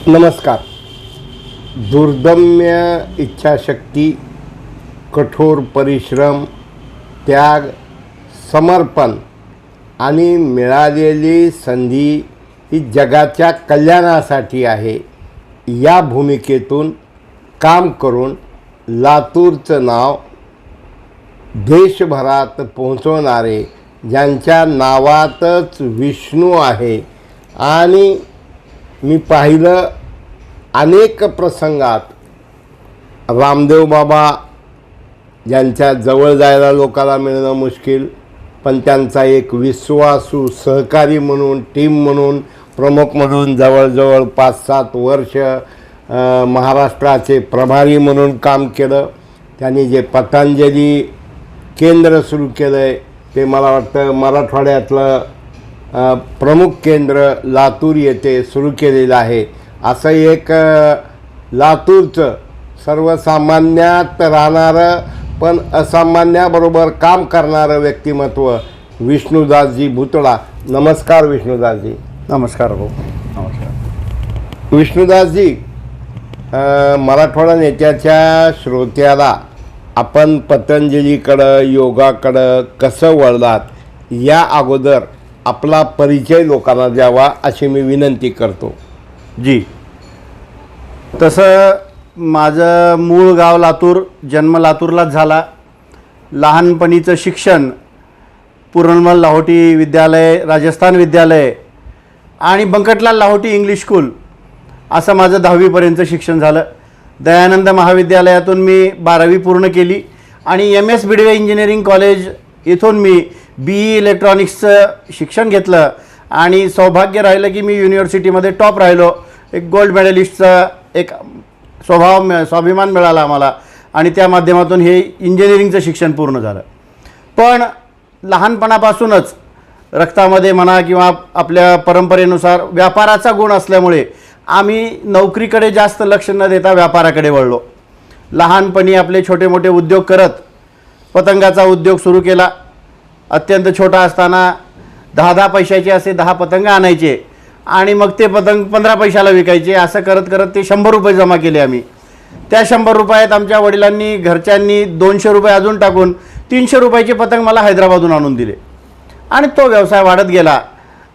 नमस्कार. दुर्दम्य इच्छाशक्ती, कठोर परिश्रम, त्याग, समर्पण आणि मिळालेली संधी ही जगाच्या कल्याणासाठी आहे. या भूमिकेतून काम करून लातूरचं नाव देशभरात पोहोचवणारे, ज्यांच्या नावातच विष्णू आहे आणि मी पाहिलं अनेक प्रसंगात रामदेव बाबा ज्यांच्या जवळ जायला लोकांना मिळणं मुश्किल, पण त्यांचा एक विश्वासू सहकारी म्हणून, टीम म्हणून, प्रमुख म्हणून जवळजवळ 5-7 वर्ष महाराष्ट्राचे प्रभारी म्हणून काम केलं. त्यांनी जे पतंजली केंद्र सुरू केलं आहे ते मला वाटतं मराठवाड्यातलं प्रमुख केंद्र लातूर येथे सुरू केलेलं आहे. असं एक लातूरचं सर्वसामान्यात राहणारं पण असामान्याबरोबर काम करणारं व्यक्तिमत्व विष्णुदासजी भुतळा. नमस्कार विष्णुदासजी. नमस्कार भाऊ. नमस्कार विष्णुदासजी, मराठवाडा नेत्याच्या श्रोत्याला आपण पतंजलीकडं, योगाकडं कसं वळलात या अगोदर आपला परिचय लोकांना द्यावा अशी मी विनंती करतो. जी. तसं माझं मूळ गाव लातूर, जन्म लातूरलाच झाला. लहानपणीचं शिक्षण पूर्णमल लाहोटी विद्यालय, राजस्थान विद्यालय आणि बंकटलाल लाहोटी इंग्लिश स्कूल असं माझं 10वीपर्यंतचं शिक्षण झालं. दयानंद महाविद्यालयातून मी 12वी पूर्ण केली आणि MS बिडवे इंजिनिअरिंग कॉलेज इथून मी BE इलेक्ट्रॉनिक्सचं शिक्षण घेतलं आणि सौभाग्य राहिलं की मी युनिव्हर्सिटीमध्ये टॉप राहिलो. एक गोल्ड मेडलिस्टचा एक स्वाभिमान मिळाला आम्हाला आणि त्या माध्यमातून हे इंजिनिअरिंगचं शिक्षण पूर्ण झालं. पण लहानपणापासूनच रक्तामध्ये म्हणा किंवा आपल्या परंपरेनुसार व्यापाराचा गुण असल्यामुळे आम्ही नोकरीकडे जास्त लक्ष न देता व्यापाराकडे वळलो. लहानपणी आपले छोटे मोठे उद्योग करत पतंगाचा उद्योग सुरू केला. अत्यंत छोटा असताना 10-10 पैशाचे असे 10 पतंग आणायचे आणि मग ते पतंग 15 पैशाला विकायचे. असं करत करत ते 100 रुपये जमा केले आम्ही. त्या 100 रुपयात आमच्या वडिलांनी, घरच्यांनी 200 रुपये अजून टाकून 300 रुपयाचे पतंग मला हैदराबादहून आणून दिले आणि तो व्यवसाय वाढत गेला.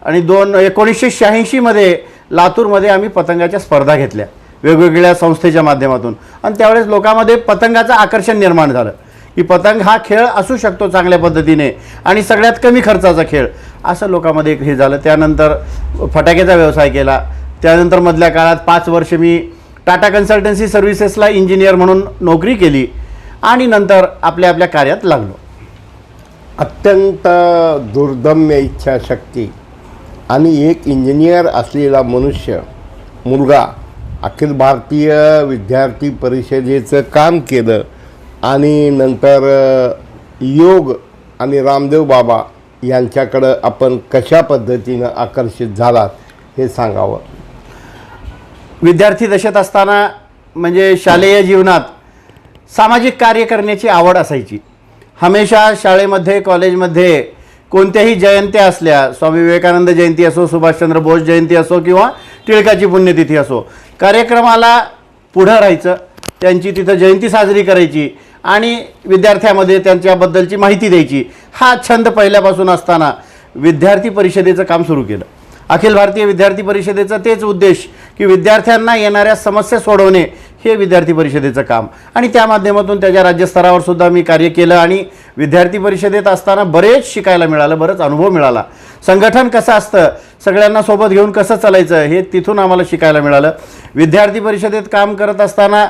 आणि 1986मध्ये लातूरमध्ये आम्ही पतंगाच्या स्पर्धा घेतल्या वेगवेगळ्या संस्थेच्या माध्यमातून आणि त्यावेळेस लोकांमध्ये पतंगाचं आकर्षण निर्माण झालं की पतंग हा खेळ असू शकतो चांगल्या पद्धतीने आणि सगळ्यात कमी खर्चाचा खेळ, असं लोकांमध्ये हे झालं. त्यानंतर फटाक्याचा व्यवसाय केला. त्यानंतर मधल्या काळात 5 वर्ष मी टाटा कन्सल्टन्सी सर्व्हिसेसला इंजिनियर म्हणून नोकरी केली आणि नंतर आपल्या आपल्या कार्यात लागलो. अत्यंत दुर्दम्य इच्छाशक्ती आणि एक इंजिनियर असलेला मुलगा अखिल भारतीय विद्यार्थी परिषदेचं काम केलं आणि नंतर योग आणि रामदेव बाबा यांच्याकडं आपण कशा पद्धतीनं आकर्षित झालात हे सांगावं. विद्यार्थी दशेत असताना म्हणजे शालेय जीवनात सामाजिक कार्य करण्याची आवड असायची. हमेशा शाळेमध्ये, कॉलेजमध्ये कोणत्याही जयंत्या असल्या, स्वामी विवेकानंद जयंती असो, सुभाषचंद्र बोस जयंती असो किंवा टिळकाची पुण्यतिथी असो, कार्यक्रमाला पुढं राहायचं, त्यांची तिथं जयंती साजरी करायची आणि विद्यार्थ्यामध्ये त्यांच्याबद्दलची माहिती द्यायची. हा छंद पहिल्यापासून असताना विद्यार्थी परिषदेचं काम सुरू केलं. अखिल भारतीय विद्यार्थी परिषदेचं तेच उद्देश की विद्यार्थ्यांना येणाऱ्या समस्या सोडवणे हे विद्यार्थी परिषदेचं काम आणि त्या माध्यमातून त्याच्या राज्यस्तरावर सुद्धा मी कार्य केलं आणि विद्यार्थी परिषदेत असताना बरेच शिकायला मिळालं, बरंच अनुभव मिळाला. संघटन कसं असतं, सगळ्यांना सोबत घेऊन कसं चालायचं हे तिथून आम्हाला शिकायला मिळालं. विद्यार्थी परिषदेत काम करत असताना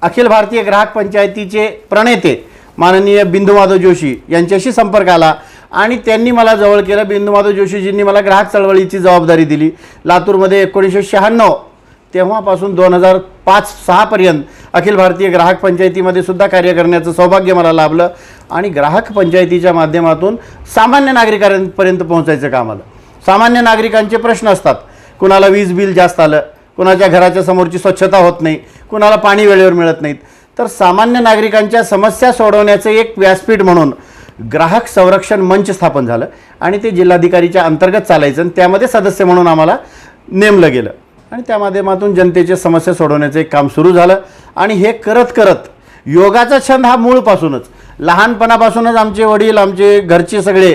अखिल भारतीय ग्राहक पंचायतीचे प्रणेते माननीय बिंदू माधव जोशी यांच्याशी संपर्क आला आणि त्यांनी मला जवळ केलं. बिंदू माधव जोशीजींनी मला ग्राहक चळवळीची जबाबदारी दिली. लातूरमध्ये 1996 तेव्हापासून 2005-06 पर्यंत अखिल भारतीय ग्राहक पंचायतीमध्ये सुद्धा कार्य करण्याचं सौभाग्य मला लाभलं आणि ग्राहक पंचायतीच्या माध्यमातून सामान्य नागरिकांपर्यंत पोहोचायचं काम आलं. सामान्य नागरिकांचे प्रश्न असतात. कुणाला वीज बिल जास्त आलं, कुणाच्या घराच्या समोरची स्वच्छता होत नाही, कुणाला पाणी वेळेवर मिळत नाहीत, तर सामान्य नागरिकांच्या समस्या सोडवण्याचं एक व्यासपीठ म्हणून ग्राहक संरक्षण मंच स्थापन झालं आणि ते जिल्हाधिकारीच्या अंतर्गत चालायचं आणि त्यामध्ये सदस्य म्हणून आम्हाला नेमलं गेलं. आणि त्या माध्यमातून जनतेच्या समस्या सोडवण्याचं एक काम सुरू झालं. आणि हे करत करत योगाचा छंद हा मूळपासूनच लहानपणापासूनच आमचे वडील आमचे घरचे सगळे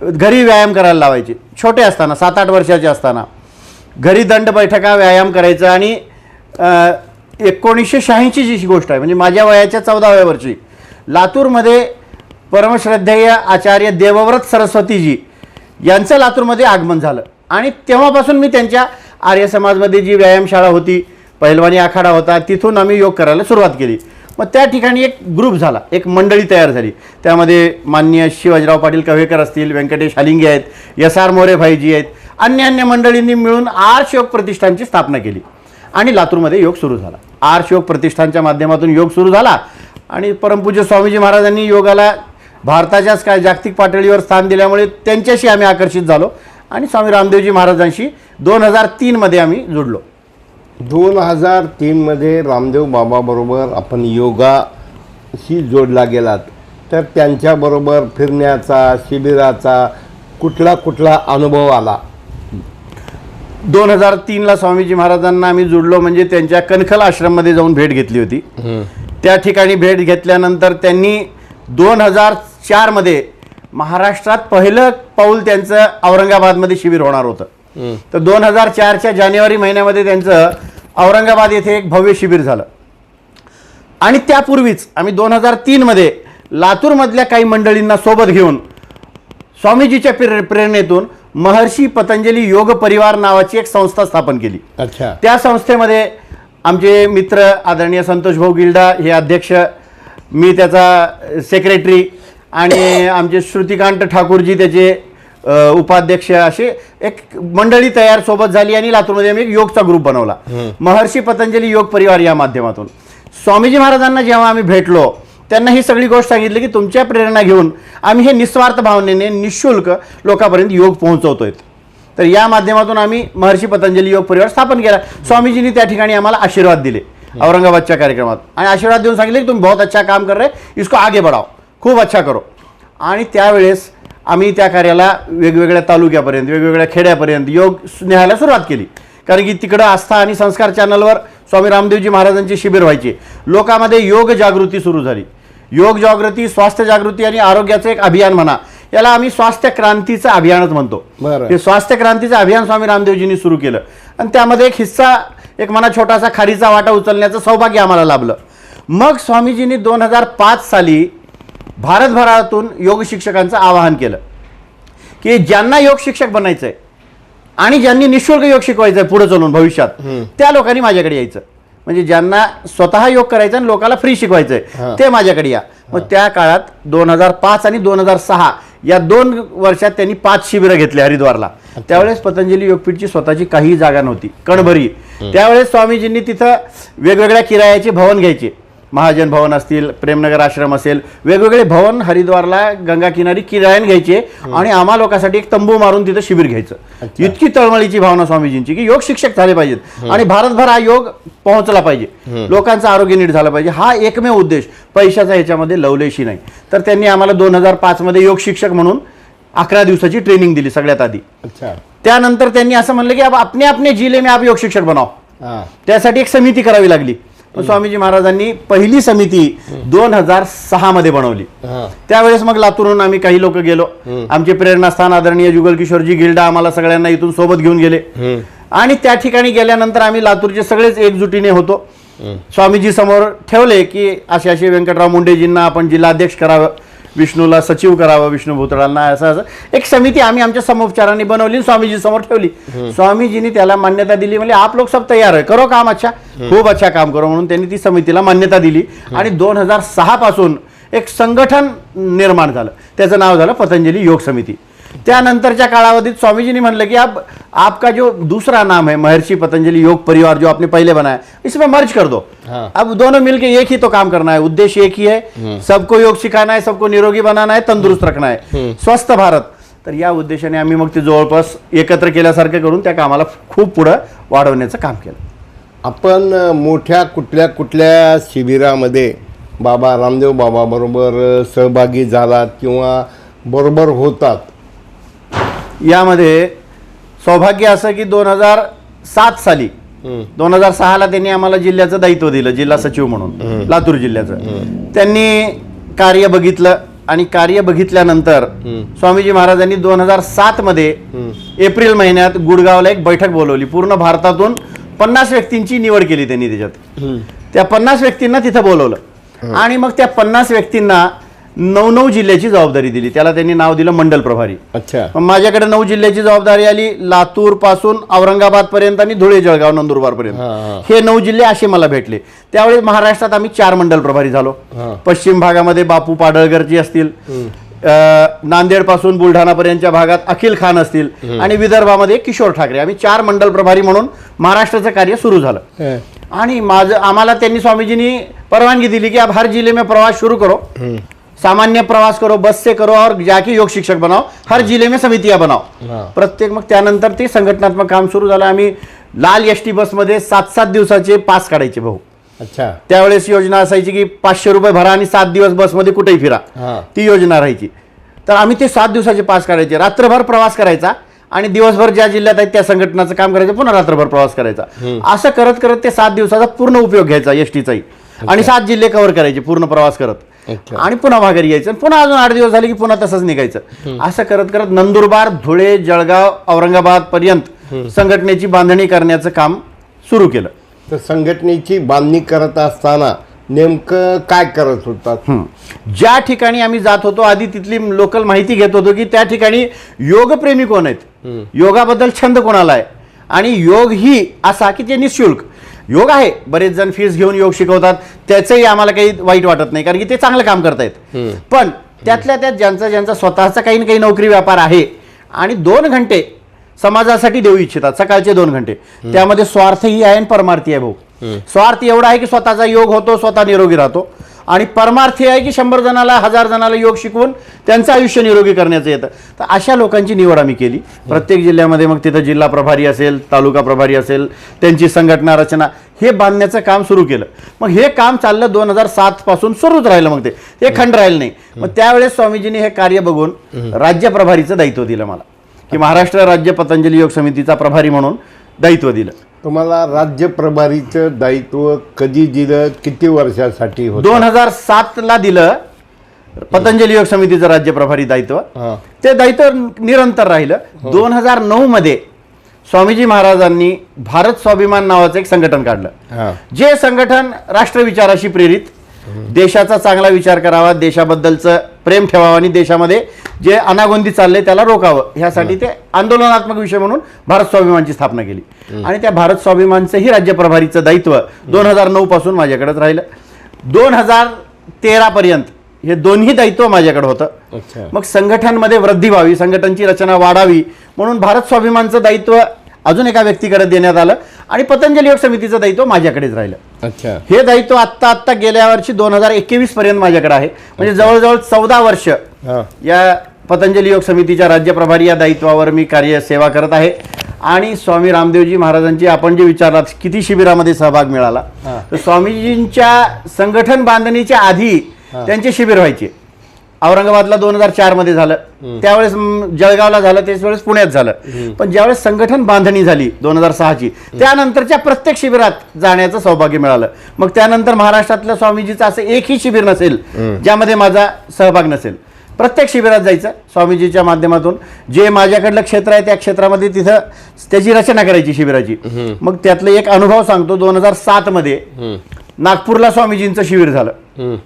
घरी व्यायाम करायला लावायचे. छोटे असताना 7-8 वर्षाचे असताना घरी दंड बैठका व्यायाम करायचं. आणि 1986 जी गोष्ट आहे म्हणजे माझ्या वयाच्या 14व्या वर्षी लातूरमध्ये परमश्रद्धेय आचार्य देवव्रत सरस्वतीजी यांचं लातूरमध्ये आगमन झालं. आणि तेव्हापासून मी त्यांच्या आर्य समाजमध्ये जी व्यायामशाळा होती, पहिलवानी आखाडा होता, तिथून आम्ही योग करायला सुरुवात केली. मग त्या ठिकाणी एक ग्रुप झाला, एक मंडळी तयार झाली. त्यामध्ये माननीय शिवाजीराव पाटील कव्हेकर असतील, व्यंकटेश हालिंगे आहेत, SR मोरे भाईजी आहेत, अन्य मंडळींनी मिळून आर्ष योग प्रतिष्ठानची स्थापना केली आणि लातूरमध्ये योग सुरू झाला. आर्ष योग प्रतिष्ठानच्या माध्यमातून योग सुरू झाला. आणि परमपूज्य स्वामीजी महाराजांनी योगाला भारताच्याच काय जागतिक पातळीवर स्थान दिल्यामुळे त्यांच्याशी आम्ही आकर्षित झालो आणि स्वामी रामदेवजी महाराजांशी 2003 मध्ये आम्ही जोडलो. 2003 रामदेव बाबाबरोबर आपण योगाशी जोडला गेलात, तर त्यांच्याबरोबर फिरण्याचा, शिबिराचा कुठला अनुभव आला? 2003 स्वामीजी महाराजांना आम्ही जोडलो म्हणजे त्यांच्या कणखल आश्रममध्ये जाऊन भेट घेतली होती. त्या ठिकाणी भेट घेतल्यानंतर त्यांनी 2004 मध्ये महाराष्ट्रात पहिलं पाऊल त्यांचं औरंगाबादमध्ये शिबिर होणार होतं. तर 2004च्या जानेवारी महिन्यामध्ये त्यांचं औरंगाबाद येथे एक भव्य शिबिर झालं. आणि त्यापूर्वीच आम्ही 2003 मध्ये लातूरमधल्या काही मंडळींना सोबत घेऊन स्वामीजीच्या प्रेरणेतून महर्षी पतंजली योग परिवार नावाची एक संस्था स्थापन केली. अच्छा. त्या संस्थेमध्ये आमचे मित्र आदरणीय संतोष भाऊ गिल्डा हे अध्यक्ष, मी त्याचा सेक्रेटरी आणि आमचे श्रुतिकांत ठाकूरजी त्याचे उपाध्यक्ष, असे एक मंडळी तयार सोबत झाली. आणि लातूरमध्ये आम्ही एक योगचा ग्रुप बनवला, महर्षी पतंजली योग परिवार या माध्यमातून. स्वामीजी महाराजांना जेव्हा आम्ही भेटलो त्यांना ही सगळी गोष्ट सांगितली की तुमच्या प्रेरणा घेऊन आम्ही हे निस्वार्थ भावनेने निःशुल्क लोकांपर्यंत योग पोहोचवतोय. तर या माध्यमातून आम्ही महर्षी पतंजली योग परिवार स्थापन केला. स्वामीजींनी त्या ठिकाणी आम्हाला आशीर्वाद दिले औरंगाबादच्या कार्यक्रमात आणि आशीर्वाद देऊन सांगितले की तुम्ही बहुत अच्छा काम कर रहे, इसको आगे बढ़ाओ, खूप अच्छा करो. आणि त्यावेळेस आम्ही त्या कार्याला वेगवेगळ्या तालुक्यापर्यंत, वेगवेगळ्या खेड्यापर्यंत योग न्यायला सुरुवात केली. कारण की तिकडं आस्था आणि संस्कार चॅनलवर स्वामी रामदेवजी महाराजांचे शिबिर व्हायचे. लोकांमध्ये योग जागृती सुरू झाली. योग जागृती, स्वास्थ्य जागृती आणि आरोग्याचं एक अभियान म्हणा, याला आम्ही स्वास्थ्य क्रांतीचं अभियानच म्हणतो. हे स्वास्थ्य क्रांतीचं अभियान स्वामी रामदेवजींनी सुरू केलं आणि त्यामध्ये एक हिस्सा, एक म्हणा छोटासा खारीचा वाटा उचलण्याचं सौभाग्य आम्हाला लाभलं. मग स्वामीजींनी 2005 साली भारतभरातून योग शिक्षकांचं आवाहन केलं की ज्यांना योग शिक्षक बनायचं आहे आणि ज्यांनी निःशुल्क योग शिकवायचं आहे पुढे चलून भविष्यात, त्या लोकांनी माझ्याकडे यायचं. म्हणजे ज्यांना स्वतः योग करायचं आणि लोकांना फ्री शिकवायचं आहे ते माझ्याकडे या. मग त्या काळात 2005 आणि 2006 या 2 वर्षात त्यांनी 5 शिबिरं घेतली हरिद्वारला. त्यावेळेस पतंजली योगपीठची स्वतःची काही जागा नव्हती, कणभरी. त्यावेळेस स्वामीजींनी तिथं वेगवेगळ्या किरायाचे भवन घ्यायचे, महाजन भवन असतील, प्रेमनगर आश्रम असेल, वेगवेगळे भवन हरिद्वारला गंगा किनारी किरायाने घ्यायचे आणि आम्हा लोकांसाठी एक तंबू मारून तिथं शिबिर घ्यायचं. इतकी तळमळीची भावना स्वामीजींची की योग शिक्षक झाले पाहिजेत आणि भारतभर हा योग पोहोचला पाहिजे, लोकांचं आरोग्य नीट झालं पाहिजे, हा एकमेव उद्देश. पैशाचा ह्याच्यामध्ये लवलेशी नाही. तर त्यांनी आम्हाला 2005 मध्ये योग शिक्षक म्हणून 11 दिवसाची ट्रेनिंग दिली सगळ्यात आधी. त्यानंतर त्यांनी असं म्हणलं की अब अपने अपने जिले में आप योग शिक्षक बनाओ. त्यासाठी एक समिती करावी लागली. स्वामीजी महाराजांनी पहिली समिती 2006 मध्ये बनवली. त्यावेळेस मग लातूरहून आम्ही काही लोक गेलो. आमचे प्रेरणास्थान आदरणीय जुगल किशोरजी गिल्डा आम्हाला सगळ्यांना इथून सोबत घेऊन गेले आणि त्या ठिकाणी गेल्यानंतर आम्ही लातूरचे सगळेच एकजुटीने होतो. स्वामीजी समोर ठेवले की असे व्यंकटराव मुंडेजींना आपण जिल्हाध्यक्ष करावं, विष्णूला सचिव करावं, विष्णू भूतळांना, असं एक समिती आम्ही आमच्या समोपचारांनी बनवली, स्वामीजी समोर ठेवली. स्वामीजींनी त्याला मान्यता दिली, म्हणजे आप लोग सब तयार आहे, करो काम अच्छा, खूप अच्छा काम करो, म्हणून त्यांनी ती समितीला मान्यता दिली. आणि 2006 पासून एक संघटन निर्माण झालं, त्याचं नाव झालं पतंजली योग समिती. त्यानंतरच्या कालावधीत स्वामीजीने म्हणलं की अब आपका जो दूसरा नाम है महर्षि पतंजलि योग परिवार जो आपने पहले बनाया, इसमें मर्ज कर दो. अब दोनों मिलके एक ही तो काम करना है, उद्देश्य एक ही है, सबको योग सिखाना है, सबको निरोगी बनाना है, तंदुरुस्त रखना है, स्वस्थ भारत. तर या उद्देशाने आम्ही मग ते जवळपास एकत्र केल्यासारखं करून त्या कामाला खूप पुढे वाढवण्याचं काम केलं. आपण मोठ्या कुठल्या शिबिरामध्ये बाबा रामदेव बाबा बरोबर सहभागी झालात किंवा बरोबर होतात? यामध्ये सौभाग्य असं की 2007 साली 2006ला त्यांनी आम्हाला जिल्ह्याचं दायित्व दिलं, जिल्हा सचिव म्हणून लातूर जिल्ह्याचं. त्यांनी कार्य बघितलं आणि कार्य बघितल्यानंतर स्वामीजी महाराजांनी 2007 मध्ये एप्रिल महिन्यात गुडगावला एक बैठक बोलवली. पूर्ण भारतातून 50 व्यक्तींची निवड केली त्यांनी त्याच्यात. त्या 50 व्यक्तींना तिथं बोलवलं आणि मग त्या 50 व्यक्तींना 9 जिल्ह्याची जबाबदारी दिली. त्याला त्यांनी नाव दिलं मंडल प्रभारी. अच्छा. मग माझ्याकडे 9 जिल्ह्याची जबाबदारी आली. लातूर पासून औरंगाबाद पर्यंत आणि धुळे, जळगाव, नंदुरबार पर्यंत हे 9 जिल्हे असे मला भेटले. त्यावेळी महाराष्ट्रात आम्ही 4 मंडल प्रभारी झालो. पश्चिम भागामध्ये बापू पाडळकरजी असतील, नांदेड पासून बुलढाणा पर्यंतच्या भागात अखिल खान असतील आणि विदर्भामध्ये किशोर ठाकरे. आम्ही 4 मंडल प्रभारी म्हणून महाराष्ट्राचं कार्य सुरू झालं. आणि आम्हाला त्यांनी स्वामीजींनी परवानगी दिली की आप हर जिले में प्रवास शुरू करो, सामान्य प्रवास करो, बस से करो और जाके योग शिक्षक बनाओ, हर जिले में समितियां बनाओ. प्रत्येक मग त्यानंतर ते संघटनात्मक काम सुरू झालं. आम्ही लाल एसटी बसमध्ये 7-7 दिवसाचे पास काढायचे भाऊ. अच्छा. त्यावेळेस योजना असायची की 500 रुपये भरा आणि 7 दिवस बसमध्ये कुठेही फिरा, ती योजना राहायची. तर आम्ही ते 7 दिवसाचे पास काढायचे. रात्रभर प्रवास करायचा आणि दिवसभर ज्या जिल्ह्यात आहेत त्या संघटनाचं काम करायचं, पुन्हा रात्रभर प्रवास करायचा. असं करत करत ते 7 दिवसाचा पूर्ण उपयोग घ्यायचा एसटीचाही आणि 7 जिल्हे कव्हर करायचे पूर्ण प्रवास करत. आणि पुन्हा माघारी यायचं, पुन्हा अजून 8 दिवस झाले की पुन्हा तसंच निघायचं. असं करत करत नंदुरबार, धुळे, जळगाव, औरंगाबाद पर्यंत संघटनेची बांधणी करण्याचं काम सुरू केलं. तर संघटनेची बांधणी करत असताना नेमकं काय करत होतात? ज्या ठिकाणी आम्ही जात होतो आधी तिथली लोकल माहिती घेत होतो की त्या ठिकाणी योगप्रेमी कोण आहेत, योगाबद्दल छंद कोणाला आहे. आणि योग ही असा की ते निःशुल्क योग आहे. बरेच जण फीस घेऊन योग शिकवतात, त्याचंही आम्हाला काही वाईट वाटत नाही कारण की ते चांगलं काम करतायत. पण त्यातल्या त्यात ज्यांचा स्वतःचा काही ना काही नोकरी व्यापार आहे आणि 2 घंटे समाजासाठी देऊ इच्छितात, सकाळचे 2 घंटे, त्यामध्ये स्वार्थही आहे आणि परमार्थी आहे भाऊ. स्वार्थ एवढा आहे की स्वतःचा योग होतो, स्वतः निरोगी राहतो. आणि परमार्थी आहे की 100 जणाला 1000 जणाला योग शिकवून त्यांचं आयुष्य निरोगी करण्याचं येतं. तर अशा लोकांची निवड आम्ही केली प्रत्येक जिल्ह्यामध्ये. मग तिथं जिल्हा प्रभारी असेल, तालुका प्रभारी असेल, त्यांची संघटना रचना हे बांधण्याचं काम सुरू केलं. मग हे काम चाललं 2007 पासून सुरूच राहिलं. मग ते खंड राहिलं नाही. मग त्यावेळेस स्वामीजींनी हे कार्य बघून राज्य प्रभारीचं दायित्व दिलं मला, की महाराष्ट्र राज्य पतंजली योग समितीचा प्रभारी म्हणून दायित्व दिलं. तुम्हाला राज्य प्रभारीचं दायित्व कधी दिलं, किती वर्षासाठी होतं? 2007ला दिलं पतंजली योग समितीचं राज्य प्रभारी दायित्व. ते दायित्व निरंतर राहिलं. 2009 मध्ये स्वामीजी महाराजांनी भारत स्वाभिमान नावाचं एक संघटन काढलं. जे संघटन राष्ट्रविचाराशी प्रेरित, देशाचा चांगला विचार करावा, देशाबद्दलचं प्रेम ठेवावं आणि देशामध्ये जे अनागोंदी चालले त्याला रोखावं, ह्यासाठी ते आंदोलनात्मक विषय म्हणून भारत स्वाभिमानची स्थापना केली. आणि त्या भारत स्वाभिमानचंही राज्य प्रभारीचं दायित्व 2009 पासून माझ्याकडेच राहिलं. 2013 पर्यंत हे दोन्ही दायित्व माझ्याकडे होतं. मग संघटनांमध्ये वृद्धी व्हावी, संघटनाची रचना वाढावी म्हणून भारत स्वाभिमानचं दायित्व अजून एका व्यक्तीकडे देण्यात आलं आणि पतंजली योग समितीचं दायित्व माझ्याकडेच राहिलं. अच्छा. हे दायित्व आत्ता गेल्या वर्षी 2021 पर्यंत माझ्याकडे आहे. म्हणजे जवळजवळ 14 वर्ष या पतंजली योग समितीच्या राज्य प्रभारी या दायित्वावर मी सेवा करत आहे. आणि स्वामी रामदेवजी महाराजांची आपण जे विचारलात किती शिबिरामध्ये सहभाग मिळाला, तर स्वामीजींच्या संघटन बांधणीच्या आधी त्यांचे शिबिर व्हायचे. औरंगाबादला 2004 मध्ये झालं, त्यावेळेस जळगावला झालं, त्यावेळेस पुण्यात झालं. पण ज्यावेळेस संघटन बांधणी झाली 2006ची, त्यानंतरच्या प्रत्येक शिबिरात जाण्याचं सौभाग्य मिळालं. मग त्यानंतर महाराष्ट्रातल्या स्वामीजीचं असं एकही शिबिर नसेल ज्यामध्ये माझा सहभाग नसेल. प्रत्येक शिबिरात जायचं स्वामीजीच्या माध्यमातून. जे माझ्याकडलं क्षेत्र आहे त्या क्षेत्रामध्ये तिथं त्याची रचना करायची शिबिराची. मग त्यातलं एक अनुभव सांगतो. 2007 मध्ये नागपूरला स्वामीजींचं शिबिर झालं.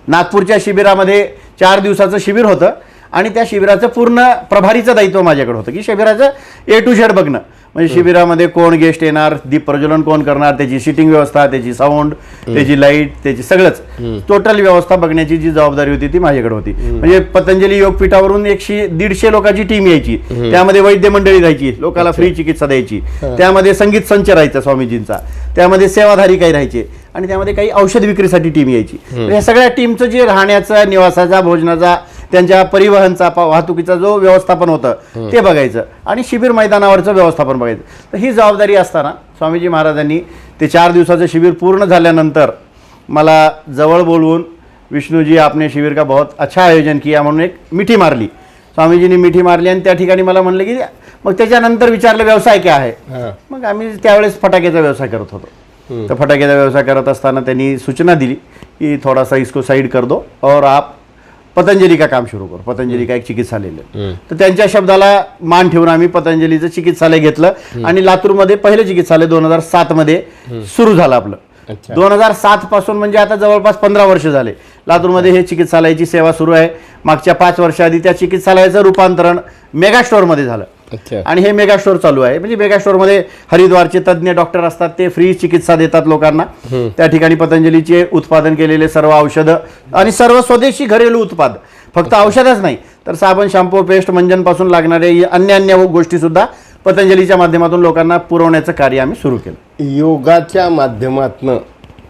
नागपूरच्या शिबिरामध्ये 4 दिवसाचं शिबिर होतं आणि त्या शिबिराचं पूर्ण प्रभारीचं दायित्व माझ्याकडे होतं की शिबिराचं A to Z बघणं. म्हणजे शिबिरामध्ये कोण गेस्ट येणार, दीप प्रज्वलन कोण करणार, त्याची सिटिंग व्यवस्था, त्याची साऊंड, त्याची लाईट, त्याची सगळंच टोटल व्यवस्था बघण्याची जी जबाबदारी होती ती माझ्याकडे होती. म्हणजे पतंजली योगपीठावरून 100-150 लोकांची टीम यायची. त्यामध्ये वैद्य मंडळी राहायची, लोकांना फ्री चिकित्सा द्यायची. त्यामध्ये संगीत संच राहायचा स्वामीजींचा. त्यामध्ये सेवाधारी काही राहायचे आणि त्यामध्ये काही औषध विक्रीसाठी टीम यायची. या सगळ्या टीमचं जे राहण्याचा, निवासाचा, भोजनाचा, त्यांच्या परिवहनचा, वाहतुकीचा जो व्यवस्थापन होतं ते बघायचं आणि शिबिर मैदानावरचं व्यवस्थापन बघायचं. तर ही जबाबदारी असताना स्वामीजी महाराजांनी ते 4 दिवसाचं शिबिर पूर्ण झाल्यानंतर मला जवळ बोलवून, विष्णूजी आपने शिबिर का बहुत अच्छा आयोजन किया म्हणून एक मिठी मारली. स्वामीजींनी मिठी मारली आणि त्या ठिकाणी मला म्हणले की मग त्याच्यानंतर विचारलं व्यवसाय काय आहे. हां. मग आम्ही त्यावेळेस फटाक्याचा व्यवसाय करत होतो. तर फटाक्याचा व्यवसाय करत असताना त्यांनी सूचना दिली की थोड़ा सा इसको साइड कर दो और आप पतंजलि का काम सुरू करो. पतंजलि का एक चिकित्सालय आहे. तर त्यांच्या शब्दाला मान ठेवून आम्ही पतंजलीचं चिकित्सालय घेतलं आणि लातूरमध्ये पहिलं चिकित्सालय 2007 मध्ये सुरू झालं आपलं. अच्छा. 2007 पासून म्हणजे आता जवळपास 15 वर्ष झाले लातूरमध्ये हे चिकित्सालयाची सेवा सुरू आहे. मागच्या 5 वर्षाआधी त्या चिकित्सालयाचं रूपांतरण मेगा स्टोअरमध्ये झालं अच्छा. आणि हे मेगा स्टोअर चालू आहे. म्हणजे मेगा स्टोअरमध्ये हरिद्वारचे तज्ज्ञ डॉक्टर असतात, ते फ्री चिकित्सा देतात लोकांना. त्या ठिकाणी पतंजलीचे उत्पादन केलेले सर्व औषधं आणि सर्व स्वदेशी घरेलू उत्पाद, फक्त औषधच नाही तर साबण, शॅम्पू, पेस्ट, मंजनपासून लागणारे अन्य गोष्टी सुद्धा पतंजलीच्या माध्यमातून लोकांना पुरवण्याचं कार्य आम्ही सुरू केलं. योगाच्या माध्यमातनं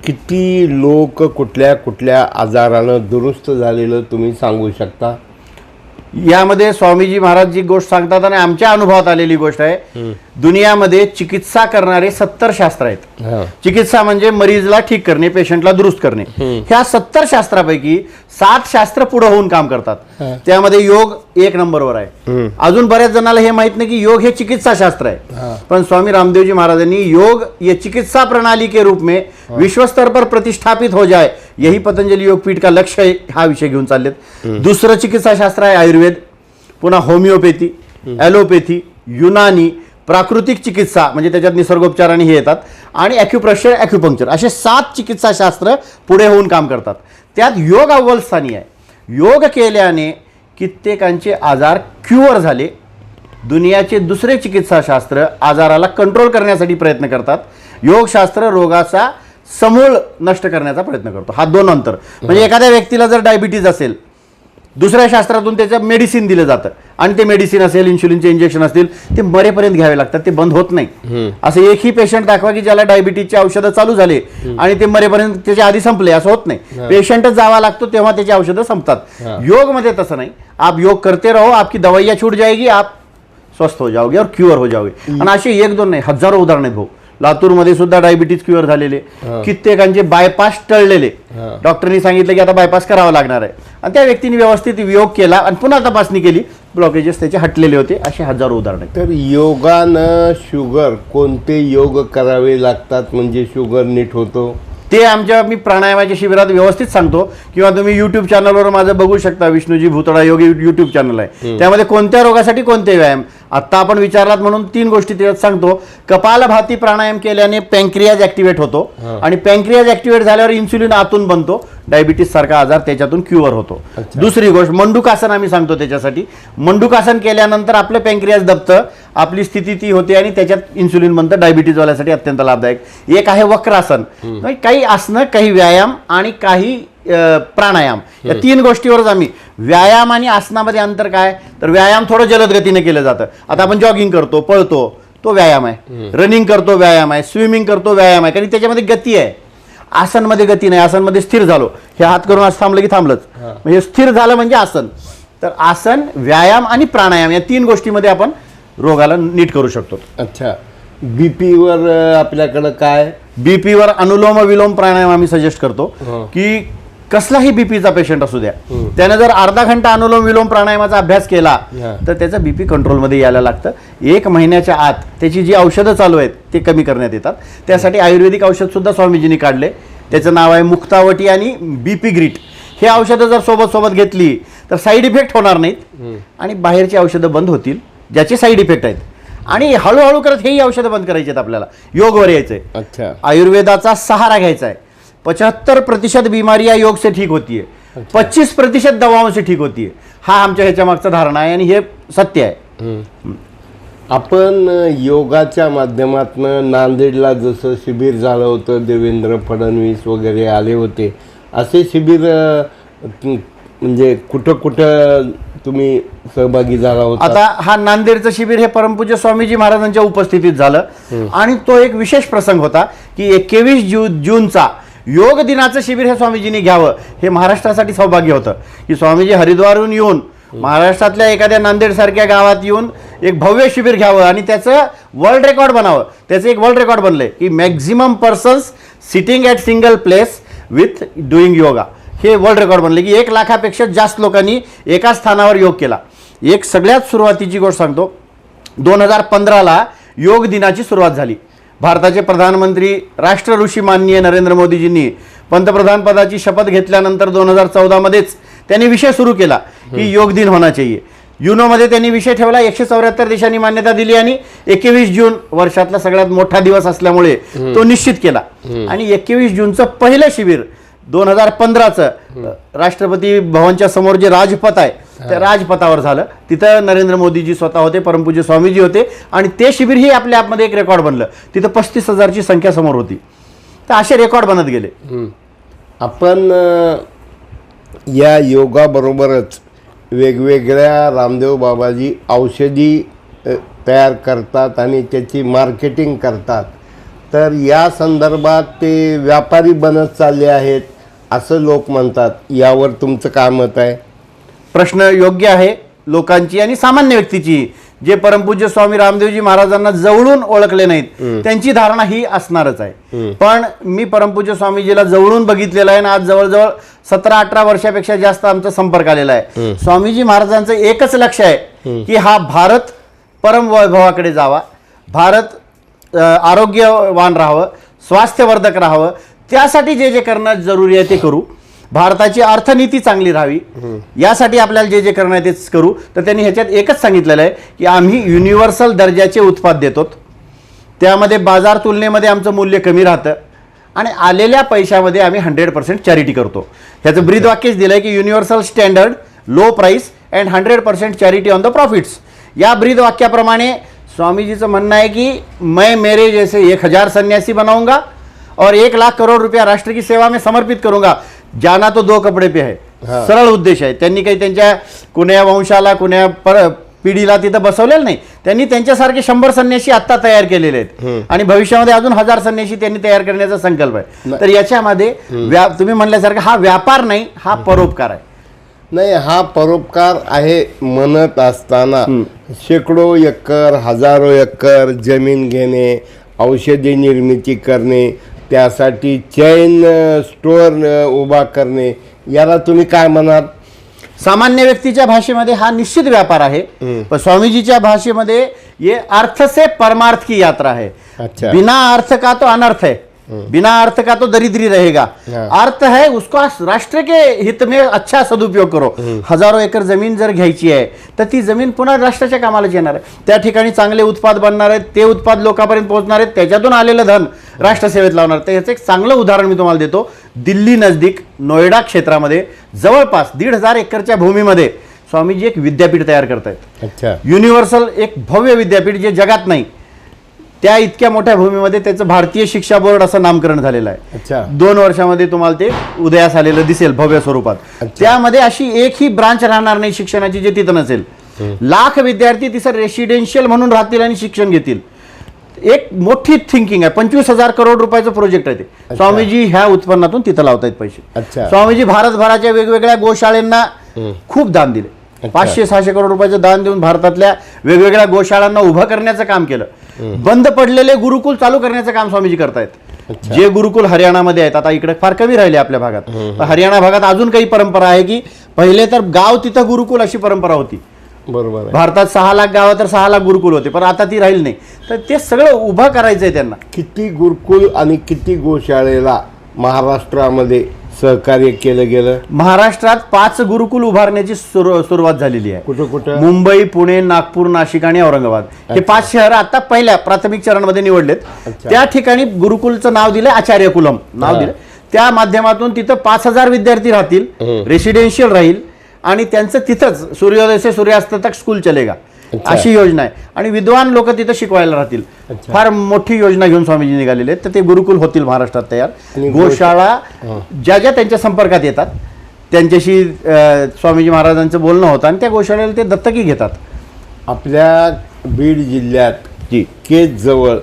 किती लोक कुठल्या कुठल्या आजारानं दुरुस्त झालेलं तुम्ही सांगू शकता? यामध्ये स्वामीजी महाराज जी गोष्ट सांगतात आणि आमच्या अनुभवात आलेली गोष्ट आहे. दुनियामध्ये चिकित्सा करणारे 70 शास्त्र आहेत. हां. चिकित्सा म्हणजे मरीजला ठीक करणे, पेशंटला दुरुस्त करणे. ह्या 70 शास्त्रापैकी 7 शास्त्र पुढे होऊन काम करतात. त्यामध्ये योग 1 नंबरवर आहे. अजून बऱ्याच जणांना हे माहित नाही की योग हे चिकित्सा शास्त्र आहे. पण स्वामी रामदेवजी महाराजांनी योग ये चिकित्सा प्रणाली के रूप में विश्व स्तर पर प्रतिष्ठापित हो जाए, यही पतंजलि योगपीठ का लक्ष्य है, हा विषय घेऊन चाललेत. दुसरं चिकित्सा शास्त्र आहे आयुर्वेद, पुन्हा होमिओपॅथी, ॲलोपॅथी, युनानी, प्राकृतिक चिकित्सा म्हणजे त्याच्यात निसर्गोपचार आणि हे येतात, आणि ॲक्युप्रेशर, ॲक्युपंक्चर, असे 7 चिकित्साशास्त्र पुढे होऊन काम करतात. त्यात योग अव्वल स्थानी आहे. योग केल्याने कित्येकांचे आजार क्युअर झाले. दुनियाचे दुसरे चिकित्साशास्त्र आजाराला कंट्रोल करण्यासाठी प्रयत्न करतात. योगशास्त्र रोगाचा समूळ नष्ट करण्याचा प्रयत्न करतो. हा 2 अंतर. म्हणजे एखाद्या व्यक्तीला जर डायबिटीज असेल, दुसऱ्या शास्त्रातून त्याचं मेडिसिन दिलं जातं आणि ते मेडिसिन असेल, इन्शुलिनचे इंजेक्शन असतील, ते मरेपर्यंत घ्यावे लागतात, ते बंद होत नाही. असं एकही पेशंट दाखवा की ज्याला डायबिटीजची औषधं चालू झाले आणि ते मरेपर्यंत त्याच्या आधी संपले, असं होत नाही. पेशंटच जावा लागतो तेव्हा त्याची औषधं संपतात. योगमध्ये तसं नाही. आप योग करते रहो, आपकी दवाइयाँ छूट जाएगी, आप स्वस्थ हो जाओगे और क्युअर हो जाओगे. आणि असे 1-2 नाही, हजारो उदाहरण आहेत भाऊ. लातूरमध्ये सुद्धा डायबिटीज क्युअर झालेले, कित्येकांचे बायपास टळलेले. डॉक्टरनी सांगितलं की आता बायपास करावा लागणार आहे आणि त्या व्यक्तीने व्यवस्थित योग केला आणि पुन्हा तपासणी केली, ब्लॉकेजेस त्याचे हटलेले होते. असे हजारो उदाहरण आहेत. तर योगानं शुगर कोणते योग करावे लागतात म्हणजे शुगर नीट होतो? ते आमच्या मी प्राणायामाच्या शिबिरात व्यवस्थित सांगतो, किंवा तुम्ही यूट्यूब चॅनलवर माझं बघू शकता. विष्णूजी भुतडा योगी यूट्यूब चॅनल आहे. त्यामध्ये कोणत्या रोगासाठी कोणते व्यायाम, आत्ता आपण विचारलात म्हणून 3 गोष्टी त्याच्यात सांगतो. कपालभाती प्राणायाम केल्याने पँक्रियाज ऍक्टिव्हेट होतो आणि पँक्रियाज ऍक्टिव्हेट झाल्यावर इन्सुलिन आतून बनतो, डायबिटीस सारखा आजार त्याच्यातून क्युअर होतो. दुसरी गोष्ट मंडूकासन आम्ही सांगतो. त्याच्यासाठी मंडूकासन केल्यानंतर आपलं पँक्रियाज दबतं, आपली स्थिती ती होते आणि त्याच्यात इन्सुलिन बनतं, डायबिटीजवाल्यासाठी अत्यंत लाभदायक. एक आहे वक्रासन. काही आसनं, काही व्यायाम आणि काही प्राणायाम, या 3 गोष्टीवरच आम्ही. व्यायाम आणि आसनामध्ये अंतर काय, तर व्यायाम थोडं जलद गतीने केलं जातं. आता आपण जॉगिंग करतो, पळतो, तो व्यायाम आहे. रनिंग करतो, व्यायाम आहे. स्विमिंग करतो, व्यायाम आहे, कारण त्याच्यामध्ये गती आहे. आसनमध्ये गती नाही. आसनमध्ये स्थिर झालो, हे हात करून असं थांबलं की थांबलंच, म्हणजे स्थिर झालं म्हणजे आसन. तर आसन, व्यायाम आणि प्राणायाम या 3 गोष्टीमध्ये आपण रोगाला नीट करू शकतो. अच्छा. बीपीवर आपल्याकडं काय? बीपीवर अनुलोम विलोम प्राणायाम आम्ही सजेस्ट करतो की कसलाही बीपीचा पेशंट असू द्या, त्याने जर अर्धा घंटा अनुलोम विलोम प्राणायामाचा अभ्यास केला तर त्याचा बीपी कंट्रोलमध्ये यायला लागतं. 1 महिन्याच्या आत त्याची जी औषधं चालू आहेत ते कमी करण्यात येतात. त्यासाठी आयुर्वेदिक औषध सुद्धा स्वामीजींनी काढले. त्याचं नाव आहे मुक्तावटी आणि बीपी ग्रीट. हे औषधं जर सोबत घेतली तर साईड इफेक्ट होणार नाहीत आणि बाहेरची औषधं बंद होतील ज्याचे साईड इफेक्ट आहेत. आणि हळूहळू करत हेही औषधं बंद करायची आहेत. आपल्याला योगवर यायचंय. अच्छा. आयुर्वेदाचा सहारा घ्यायचा आहे. 75% बीमारियां योग से ठीक होती है, 25% दवाओं से ठीक होती है. हा आमच्या ह्याच्या मागचा धारणा आहे आणि हे सत्य आहे. आपण योगाच्या माध्यमातून नांदेडला जसं शिबिर झालं होतं, देवेंद्र फडणवीस वगैरे आले होते, असे शिबिर म्हणजे कुठं तुम्ही सहभागी झाला होता? आता हा नांदेडचं शिबिर हे परमपूज्य स्वामीजी महाराजांच्या उपस्थितीत झालं आणि तो एक विशेष प्रसंग होता की 21 जूनचा योग दिनाचं शिबिर हे स्वामीजींनी घ्यावं, हे महाराष्ट्रासाठी सौभाग्य होतं की स्वामीजी हरिद्वारहून येऊन महाराष्ट्रातल्या एखाद्या नांदेडसारख्या गावात येऊन एक भव्य शिबिर घ्यावं आणि त्याचं वर्ल्ड रेकॉर्ड बनावं. त्याचं एक वर्ल्ड रेकॉर्ड बनलंय की maximum persons sitting at single place with doing yoga. हे वर्ल्ड रेकॉर्ड बनले की 1 लाखापेक्षा जास्त लोकांनी एका स्थानावर योग केला. एक सगळ्यात सुरुवातीची गोष्ट सांगतो. 2015ला योग दिनाची सुरुवात झाली. भारताचे प्रधानमंत्री राष्ट्र ऋषी माननीय नरेंद्र मोदीजींनी पंतप्रधान पदाची शपथ घेतल्यानंतर 2014मध्येच त्यांनी विषय सुरू केला की योग दिन होना चाहिए. युनोमध्ये त्यांनी विषय ठेवला. 174 देशांनी मान्यता दिली आणि 21 जून वर्षातला सगळ्यात मोठा दिवस असल्यामुळे तो निश्चित केला. आणि 21 जूनचं पहिलं शिबिर 2015चं राष्ट्रपती भवनच्या समोर जे राजपथ आहे त्या राजपथावर झालं. तिथं नरेंद्र मोदीजी स्वतः होते, परमपूज्य स्वामीजी होते आणि ते शिबिर ही आपल्या ॲपमध्ये एक रेकॉर्ड बनलं. तिथं 35,000ची संख्या समोर होती. तर असे रेकॉर्ड बनत गेले. आपण या योगाबरोबरच वेगवेगळ्या रामदेव बाबाजी औषधी तयार करतात आणि त्याची मार्केटिंग करतात. तर या संदर्भात ते व्यापारी बनत चालले आहेत असं लोक म्हणतात. यावर तुमचं काय मत आहे? प्रश्न योग्य आहे लोकांची आणि सामान्य व्यक्तीची. जे परमपूज्य स्वामी रामदेवजी महाराजांना जवळून ओळखले नाहीत त्यांची धारणा ही असणारच आहे. पण मी परमपूज्य स्वामीजीला जवळून बघितलेलं आहे आणि आज जवळजवळ 17-18 वर्षापेक्षा जास्त आमचा संपर्क आलेला आहे. स्वामीजी महाराजांचं एकच लक्ष आहे की हा भारत परम वैभवाकडे जावा, भारत आरोग्यवान राहावं, स्वास्थ्यवर्धक राहावं. त्यासाठी जे जे करणं जरुरी आहे ते करू. भारताची अर्थनीती चांगली राहावी यासाठी आपल्याला जे जे करणं आहे तेच करू. तर त्यांनी ह्याच्यात एकच सांगितलेलं आहे की आम्ही युनिव्हर्सल दर्जाचे उत्पाद देतो. त्यामध्ये बाजार तुलनेमध्ये आमचं मूल्य कमी राहतं आणि आलेल्या पैशामध्ये आम्ही 100% चॅरिटी करतो. ह्याचं ब्रीदवाक्यच दिलं आहे की universal standard, low price and 100% charity on the profits. या ब्रीदवाक्याप्रमाणे स्वामीजीचं म्हणणं आहे की मैं मेरे जैसे 1000 सन्यासी बनाऊंगा और 1 लाख करोड़ रुपया राष्ट्र की सेवा में समर्पित करूंगा. जाना तो 2 कपडे पे है. सरळ उद्देश आहे. त्यांनी काही त्यांच्या कुण्या वंशाला कुण्या पिढीला तिथं बसवलेलं नाही. त्यांनी त्यांच्यासारखे 100 संन्यासी आत्ता तयार केलेले आहेत आणि भविष्यामध्ये अजून 1000 संन्यासी त्यांनी तयार करण्याचा संकल्प आहे. तर याच्यामध्ये तुम्ही म्हणल्यासारखं हा व्यापार नाही, हा परोपकार आहे. नाही, हा परोपकार आहे म्हणत असताना शेकडो एकर, हजारो एकर जमीन घेणे, औषधी निर्मिती करणे, त्यासाठी चैन स्टोअर उभा करणे, याला तुम्ही काय म्हणाल? सामान्य व्यक्तीच्या भाषेमध्ये हा निश्चित व्यापार आहे. पण स्वामीजीच्या भाषेमध्ये ये अर्थ से परमार्थ की यात्रा है. अच्छा. बिना अर्थ का तो अनर्थ है, बिना अर्थ का तो दरिद्री रहेगा. अर्थ है उसको राष्ट्र के हित में अच्छा सदुपयोग करो. हजारो एकर जमीन जर घ्यायची आहे तर ती जमीन पुन्हा राष्ट्राच्या कामाला येणार आहे. त्या ठिकाणी चांगले उत्पाद बनणार आहेत, ते उत्पाद लोकांपर्यंत पोहोचणार आहेत, त्याच्यातून आलेलं धन राष्ट्रसेवेत लावणार. तर याचं एक चांगलं उदाहरण मी तुम्हाला देतो. दिल्ली नजदीक नोएडा क्षेत्रामध्ये जवळपास 1,500 एकरच्या भूमीमध्ये स्वामीजी एक विद्यापीठ तयार करतायत. अच्छा. युनिव्हर्सल एक भव्य विद्यापीठ जे जगात नाही. त्या इतक्या मोठ्या भूमीमध्ये त्याचं भारतीय शिक्षा बोर्ड असं नामकरण झालेलं आहे. अच्छा. 2 वर्षामध्ये तुम्हाला ते उदयास आलेलं दिसेल भव्य स्वरूपात. त्यामध्ये अशी एकही ब्रांच राहणार नाही शिक्षणाची जे तिथं नसेल. लाख विद्यार्थी तिथं रेसिडेन्शियल म्हणून राहतील आणि शिक्षण घेतील. एक मोठी थिंकिंग आहे. 25,000 करोड रुपयाचं प्रोजेक्ट आहे ते. स्वामीजी ह्या उत्पन्नातून तिथं लावतायत पैसे. अच्छा. स्वामीजी भारतभराच्या वेगवेगळ्या गोशाळांना खूप दान दिले. 500-600 करोड रुपयाचं दान देऊन भारतातल्या वेगवेगळ्या गोशाळांना उभं करण्याचं काम केलं. बंद पडलेले गुरुकुल चालू करण्याचं काम स्वामीजी करतायत. जे गुरुकुल हरियाणामध्ये आहेत, आता इकडे फार कमी राहिले आपल्या भागात, पण हरियाणा भागात अजून काही परंपरा आहे की पहिले तर गाव तिथं गुरुकुल अशी परंपरा होती. बरोबर. भारतात 6 लाख गावं तर 6 लाख गुरुकुल होते, पण आता ती राहील नाही. तर ते सगळं उभं करायचंय त्यांना. किती गुरुकुल आणि किती गोशाळेला महाराष्ट्रामध्ये सहकार्य केलं गेलं? महाराष्ट्रात 5 गुरुकुल उभारण्याची सुरुवात झालेली आहे. कुठं कुठं? मुंबई, पुणे, नागपूर, नाशिक आणि औरंगाबाद. हे 5 शहर आता पहिल्या प्राथमिक चरणमध्ये निवडलेत. त्या ठिकाणी गुरुकुलचं नाव दिलं आचार्य कुलम नाव दिलं. त्या माध्यमातून तिथं 5,000 विद्यार्थी राहतील, रेसिडेन्शियल राहील आणि त्यांचं तिथंच सूर्योदय से सूर्यास्त तक स्कूल चलेगा अशी योजना आहे. आणि विद्वान लोक तिथं शिकवायला राहतील. फार मोठी योजना घेऊन स्वामीजी निघालेले आहेत. तर ते गुरुकुल होतील महाराष्ट्रात तयार. गोशाळा ज्या ज्या त्यांच्या संपर्कात येतात त्यांच्याशी स्वामीजी महाराजांचं बोलणं होतं आणि त्या गोशाळेला ते दत्तकी घेतात. आपल्या बीड जिल्ह्यात केज जवळ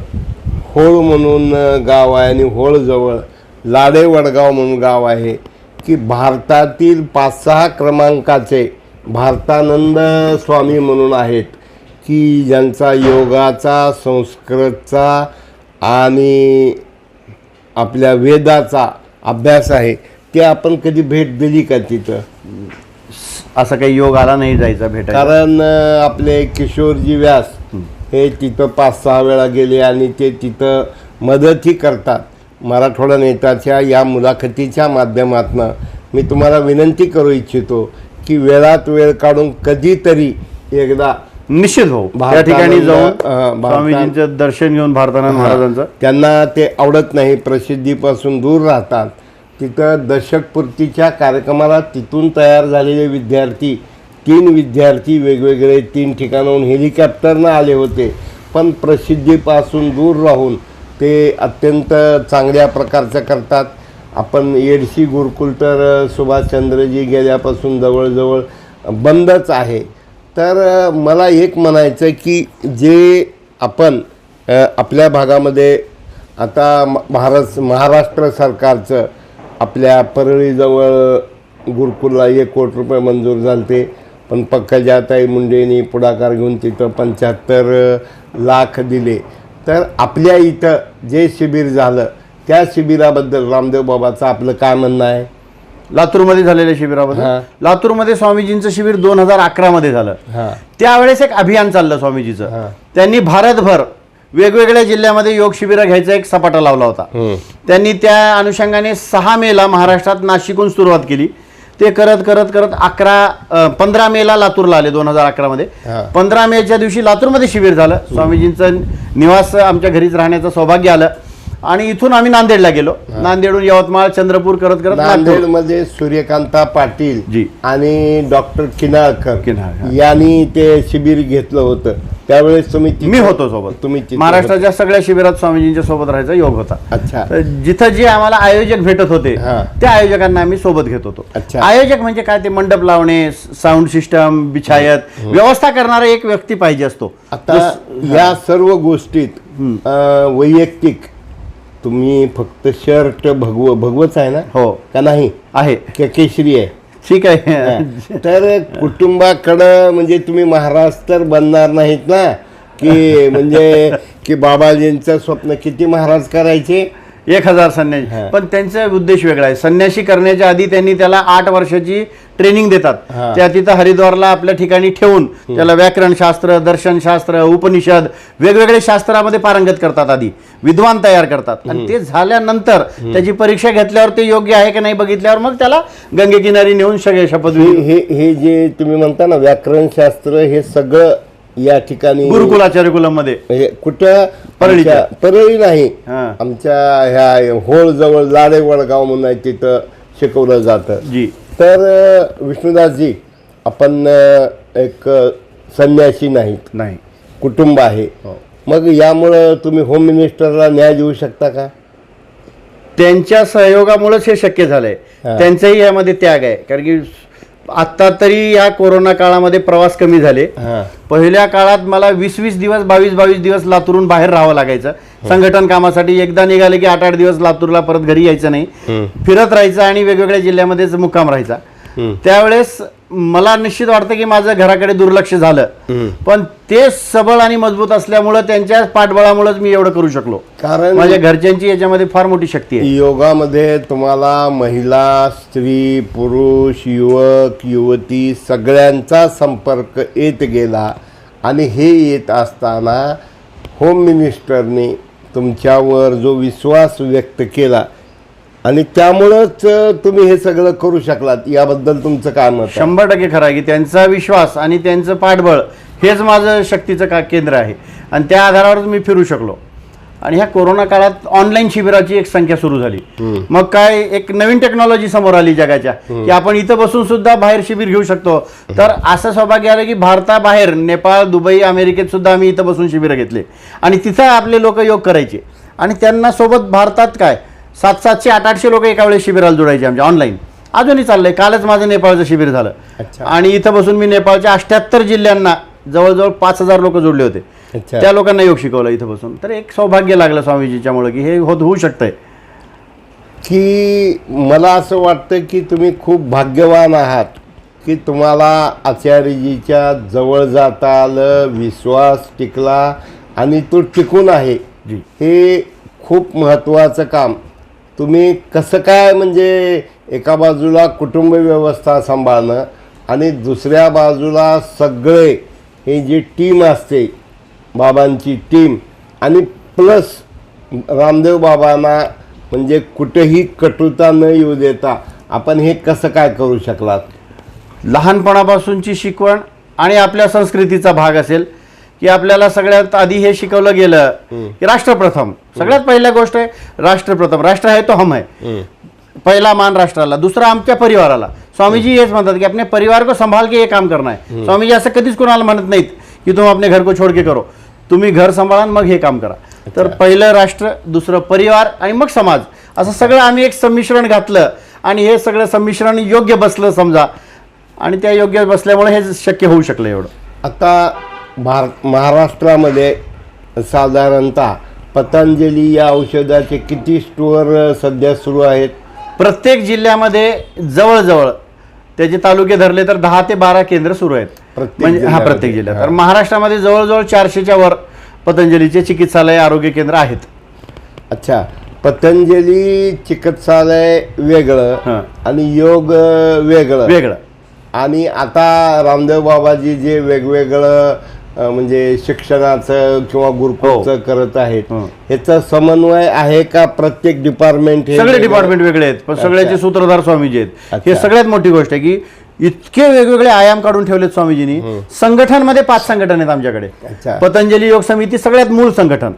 होळ म्हणून गाव आहे आणि होळजवळ लाडे वडगाव म्हणून गाव आहे की भारतातील 5-6 क्रमांकाचे भारतानंद स्वामी म्हणून आहेत की ज्यांचा योगाचा, संस्कृतचा आणि आपल्या वेदाचा अभ्यास आहे. ते आपण कधी भेट दिली का तिथं? असं काही योग आला नाही जायचा भेटायला. कारण आपले किशोरजी व्यास हे तिथं 5-6 वेळा गेले आणि ते तिथं मदतही करतात. मराठवाडा नेताच्या या मुलाखतीच्या माध्यमातून मी तुम्हाला विनंती करू इच्छितो की वेळात वेळ काढून कधीतरी एकदा निश्चित हो त्या ठिकाणी जाऊन स्वामीजींचं दर्शन घेऊन भारतानंद महाराजांचं. त्यांना ते आवडत नाही, प्रसिद्धीपासून दूर राहतात. तिथं दशकपूर्तीच्या कार्यक्रमाला तिथून तयार झालेले विद्यार्थी 3 विद्यार्थी वेगवेगळे 3 ठिकाणाहून हेलिकॉप्टरनं आले होते, पण प्रसिद्धीपासून दूर राहून ते अत्यंत चांगल्या प्रकारचं करतात. आपण येडशी गुरुकुल तर सुभाषचंद्रजी गेल्यापासून जवळजवळ बंदच आहे. तर मला एक म्हणायचं की जे आपण आपल्या भागामध्ये आता महाराष्ट्र सरकारचं आपल्या परळीजवळ गुरुकुलला 1 कोटी रुपये मंजूर झाले, पण पंकजाताई मुंडेंनी पुढाकार घेऊन तिथं 75 लाख दिले. तर आपल्या इथं जे शिबिर झालं त्या शिबिराबद्दल रामदेव बाबाचं आपलं काय म्हणणं आहे? लातूरमध्ये झालेल्या शिबिराबद्दल. लातूरमध्ये स्वामीजींचं शिबिर 2011 मध्ये झालं. त्यावेळेस एक अभियान चाललं स्वामीजीचं. त्यांनी भारतभर वेगवेगळ्या जिल्ह्यामध्ये योग शिबिरं घ्यायचा एक सपाटा लावला होता. त्यांनी त्या अनुषंगाने 6 मेला महाराष्ट्रात नाशिकहून सुरुवात केली. ते करत करत करत 15 मेला लातूरला आले 2011 मध्ये. 15 मेच्या दिवशी लातूरमध्ये शिबिर झालं. स्वामीजींचं निवास आमच्या घरीच राहण्याचं सौभाग्य आलं आणि इथून आम्ही नांदेडला गेलो. नांदेडहून यवतमाळ चंद्रपूर करत करत नांदेडमध्ये सूर्यकांता पाटील जी आणि डॉक्टर किनाळकर यांनी ते शिबिर घेतलं होतं. त्यावेळेस मी होतो सोबत. तुम्ही महाराष्ट्राच्या सगळ्या शिबिरात स्वामीजींच्या सोबत राहायचा योग होता. अच्छा. जिथं जे आम्हाला आयोजक भेटत होते त्या आयोजकांना आम्ही सोबत घेत होतो. आयोजक म्हणजे काय, ते मंडप लावणे, साऊंड सिस्टम, बिछायत व्यवस्था करणारा एक व्यक्ती पाहिजे असतो. आता या सर्व गोष्टीत वैयक्तिक तुम्ही फक्त शर्ट भगवच आहे ना? हो का नाही आहे? केशरी आहे. ठीक आहे. तर कुटुंबाकडं म्हणजे तुम्ही महाराज तर बनणार नाहीत ना, की म्हणजे की बाबाजींचं स्वप्न किती महाराज करायचे? 1000 संन्यासी. पण त्यांचा उद्देश वेगळा आहे. संन्यासी करण्याच्या आधी त्यांनी त्याला 8 वर्षाची ट्रेनिंग देतात. त्या तिथं हरिद्वारला आपल्या ठिकाणी ठेवून त्याला व्याकरणशास्त्र, दर्शनशास्त्र, उपनिषद वेगवेगळे शास्त्रामध्ये पारंगत करतात. आधी विद्वान तयार करतात आणि ते झाल्यानंतर त्याची परीक्षा घेतल्यावर ते योग्य आहे की नाही बघितल्यावर मग त्याला गंगेकिनारी नेऊन सगळे शपथ. हे जे तुम्ही म्हणता ना व्याकरणशास्त्र, हे सगळं या ठिकाणी गुरुकुलाचार्य कुलम मध्ये कुठं परळी नाही, आमच्या ह्या होळ जवळ लाडे वडगाव म्हणून आहे, तिथं शिकवलं जातं. जी. तर विष्णुदासजी, आपण एक संन्यासी नाहीत, नाही, कुटुंब आहे. मग यामुळं तुम्ही होम मिनिस्टरला न्याय देऊ शकता का? त्यांच्या सहयोगामुळेच हे शक्य झालंय. त्यांचाही यामध्ये त्याग आहे. कारण की आता तरी या कोरोना काळामध्ये प्रवास कमी झाले. पहिल्या काळात मला 20-20 दिवस 22-22 दिवस लातूरून बाहेर राहावं लागायचं संघटन कामासाठी. एकदा निघाले की 8-8 दिवस लातूरला परत घरी यायचं नाही, फिरत राहायचं आणि वेगवेगळ्या जिल्ह्यामध्येच मुक्काम राहायचा. त्यावेळेस मला निश्चित वाटतं की माझं घराकडे दुर्लक्ष झालं, पण ते सबळ आणि मजबूत असल्यामुळं त्यांच्या पाठबळामुळेच मी एवढं करू शकलो. कारण माझ्या घरच्यांची याच्यामध्ये फार मोठी शक्ती आहे. योगामध्ये तुम्हाला महिला, स्त्री, पुरुष, युवक, युवती सगळ्यांचा संपर्क येत गेला आणि हे येत असताना होम मिनिस्टरने तुमच्यावर जो विश्वास व्यक्त केला आणि त्यामुळंच तुम्ही हे सगळं करू शकलात. याबद्दल तुमचं काय मत? 100% खरं आहे की त्यांचा विश्वास आणि त्यांचं पाठबळ हेच माझं शक्तीचं केंद्र आहे आणि त्या आधारावरच मी फिरू शकलो. आणि ह्या कोरोना काळात ऑनलाईन शिबिराची एक संख्या सुरू झाली. मग काय एक नवीन टेक्नॉलॉजी समोर आली जगाच्या, की आपण इथं बसून सुद्धा बाहेर शिबिर घेऊ शकतो. तर असं सौभाग्य आलं की भारताबाहेर नेपाळ, दुबई, अमेरिकेत सुद्धा आम्ही इथं बसून शिबिरं घेतले आणि तिथं आपले लोक योग करायचे आणि त्यांना सोबत भारतात काय 700-700, 800 लोक एका वेळेस शिबिराला जोडायचे आमच्या ऑनलाईन. अजूनही चाललंय. कालच माझं नेपाळचं शिबिर झालं आणि इथं बसून मी नेपाळच्या 78 जिल्ह्यांना जवळजवळ 5000 लोक जोडले होते. त्या लोकांना योग शिकवलं इथं बसून. तर एक सौभाग्य लागलं स्वामीजीच्यामुळे की हे होऊ शकतंय. की मला असं वाटतं की तुम्ही खूप भाग्यवान आहात की तुम्हाला आचार्यजीच्या जवळ जाता आलं, विश्वास टिकला आणि तो टिकून आहे. हे खूप महत्त्वाचं काम तुम्ही कसं काय, म्हणजे एका बाजूला कुटुंब व्यवस्था सांभाळणं आणि दुसऱ्या बाजूला सगळे ही जी टीम असते बाबांची टीम आणि प्लस रामदेव बाबांना म्हणजे कुठेही कटुता न येऊ देता आपण हे कसं काय करू शकलात? लहानपणापासूनची शिकवण आणि आपल्या संस्कृतीचा भाग असेल की आपल्याला सगळ्यात आधी हे शिकवलं गेलं की राष्ट्रप्रथम. सगळ्यात पहिल्या गोष्ट आहे राष्ट्रप्रथम. राष्ट्र है तो हम है. पहिला मान राष्ट्राला, दुसरा आमच्या परिवाराला. स्वामीजी हेच म्हणतात की अपने परिवार को संभाल के हे काम करना है. स्वामीजी असं कधीच कोणाला म्हणत नाहीत की तुम अपने घर को छोड़ के करो. तुम्ही घर सांभाळा मग हे काम करा. तर पहिलं राष्ट्र, दुसरं परिवार आणि मग समाज, असं सगळं आम्ही एक संमिश्रण घातलं आणि हे सगळं संमिश्रण योग्य बसलं समजा, आणि त्या योग्य बसल्यामुळे हे शक्य होऊ शकलं एवढं. आता महाराष्ट्रामध्ये साधारणतः पतंजली या औषधाचे किती स्टोअर सध्या सुरू आहेत? प्रत्येक जिल्ह्यामध्ये जवळजवळ त्याचे तालुके धरले तर 10 ते 12 केंद्र सुरू आहेत. म्हणजे प्रत्येक जिल्ह्यात. तर महाराष्ट्रामध्ये जवळजवळ 400च्या वर पतंजलीचे चिकित्सालय, आरोग्य केंद्र आहेत. अच्छा, पतंजली चिकित्सालय वेगळं आणि योग वेगळं आणि आता रामदेव बाबाजी जे वेगवेगळं म्हणजे शिक्षणाचं किंवा गुरुकुलचं करत आहेत, ह्याचा समन्वय आहे का? प्रत्येक डिपार्टमेंट, सगळे डिपार्टमेंट वेगळे आहेत पण सगळ्याचे सूत्रधार स्वामीजी आहेत. हे सगळ्यात मोठी गोष्ट आहे की इतके वेगवेगळे आयाम काढून ठेवलेत स्वामीजींनी. संघटनमध्ये 5 संघटन आहेत आमच्याकडे. पतंजली योग समिती सगळ्यात मूळ संघटन.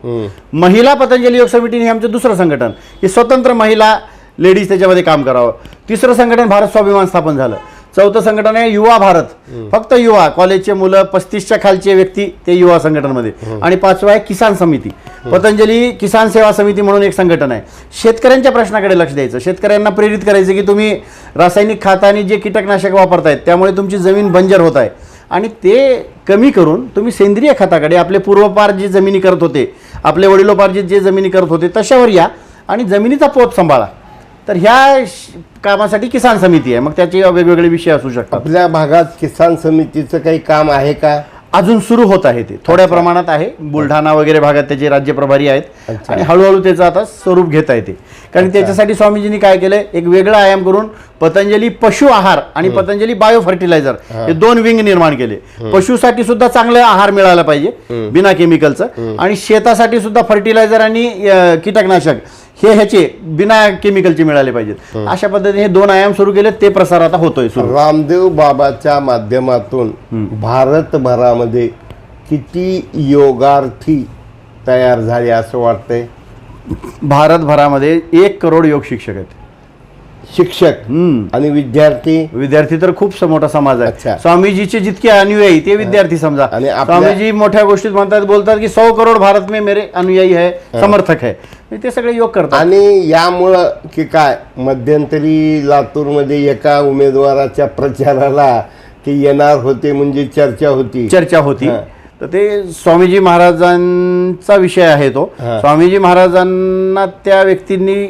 महिला पतंजली योग समिती हे आमचं दुसरं संघटन की स्वतंत्र महिला लेडीज त्याच्यामध्ये काम करावं. तिसरं संघटन भारत स्वाभिमान स्थापन झालं. चौथं संघटन आहे युवा भारत, फक्त युवा कॉलेजचे मुलं 35च्या खालचे व्यक्ती ते युवा संघटनमध्ये. आणि 5वं आहे किसान समिती, पतंजली किसान सेवा समिती म्हणून एक संघटन आहे. शेतकऱ्यांच्या प्रश्नाकडे लक्ष द्यायचं, शेतकऱ्यांना प्रेरित करायचं की तुम्ही रासायनिक खतांनी जे कीटकनाशक वापरतायत त्यामुळे तुमची जमीन बंजर होत आहे आणि ते कमी करून तुम्ही सेंद्रिय खताकडे, आपले पूर्वपार जे जमिनी करत होते, आपले वडिलोपार्जित जे जमिनी करत होते तशावर या आणि जमिनीचा पोत सांभाळा. तर ह्या कामासाठी किसान समिती आहे. मग त्याचे वेगवेगळे विषय असू शकतात. आपल्या भागात किसान समितीचं काही काम आहे का? अजून सुरू होत आहे, ते थोड्या प्रमाणात आहे. बुलढाणा वगैरे भागात त्याचे राज्य प्रभारी आहेत आणि हळूहळू त्याचं आता स्वरूप घेता येते. कारण त्याच्यासाठी स्वामीजींनी काय केलंय, एक वेगळा आयाम करून पतंजली पशु आहार आणि पतंजली बायो फर्टिलायझर हे 2 विंग निर्माण केले. पशुसाठी सुद्धा चांगलं आहार मिळाला पाहिजे बिना केमिकलचं, आणि शेतासाठी सुद्धा फर्टिलायझर आणि कीटकनाशक हे ह्याचे बिना केमिकलचे मिळाले पाहिजेत. अशा पद्धतीने हे 2 आयाम सुरू केले. ते प्रसार आता होतोय सुरू. रामदेव बाबाच्या माध्यमातून भारतभरामध्ये किती योगार्थी तयार झाले असं वाटतंय? भारतभरामध्ये 1 करोड योग शिक्षक आहेत. शिक्षक आणि विद्यार्थी तर खूप मोठा समाज आहे. अच्छा. स्वामीजीचे जितके अनुयायी ते विद्यार्थी समजा. आणि स्वामीजी मोठ्या गोष्टीत म्हणतात, बोलतात की 100 करोड भारत में मेरे अनुयायी है, समर्थक है. ते सगळे योग करतात. आणि यामुळं की काय, मध्यंतरी लातूरमध्ये एका उमेदवाराच्या प्रचाराला ते येणार होते म्हणजे चर्चा होती. तर ते स्वामीजी महाराजांचा विषय आहे तो. स्वामीजी महाराजांना त्या व्यक्तींनी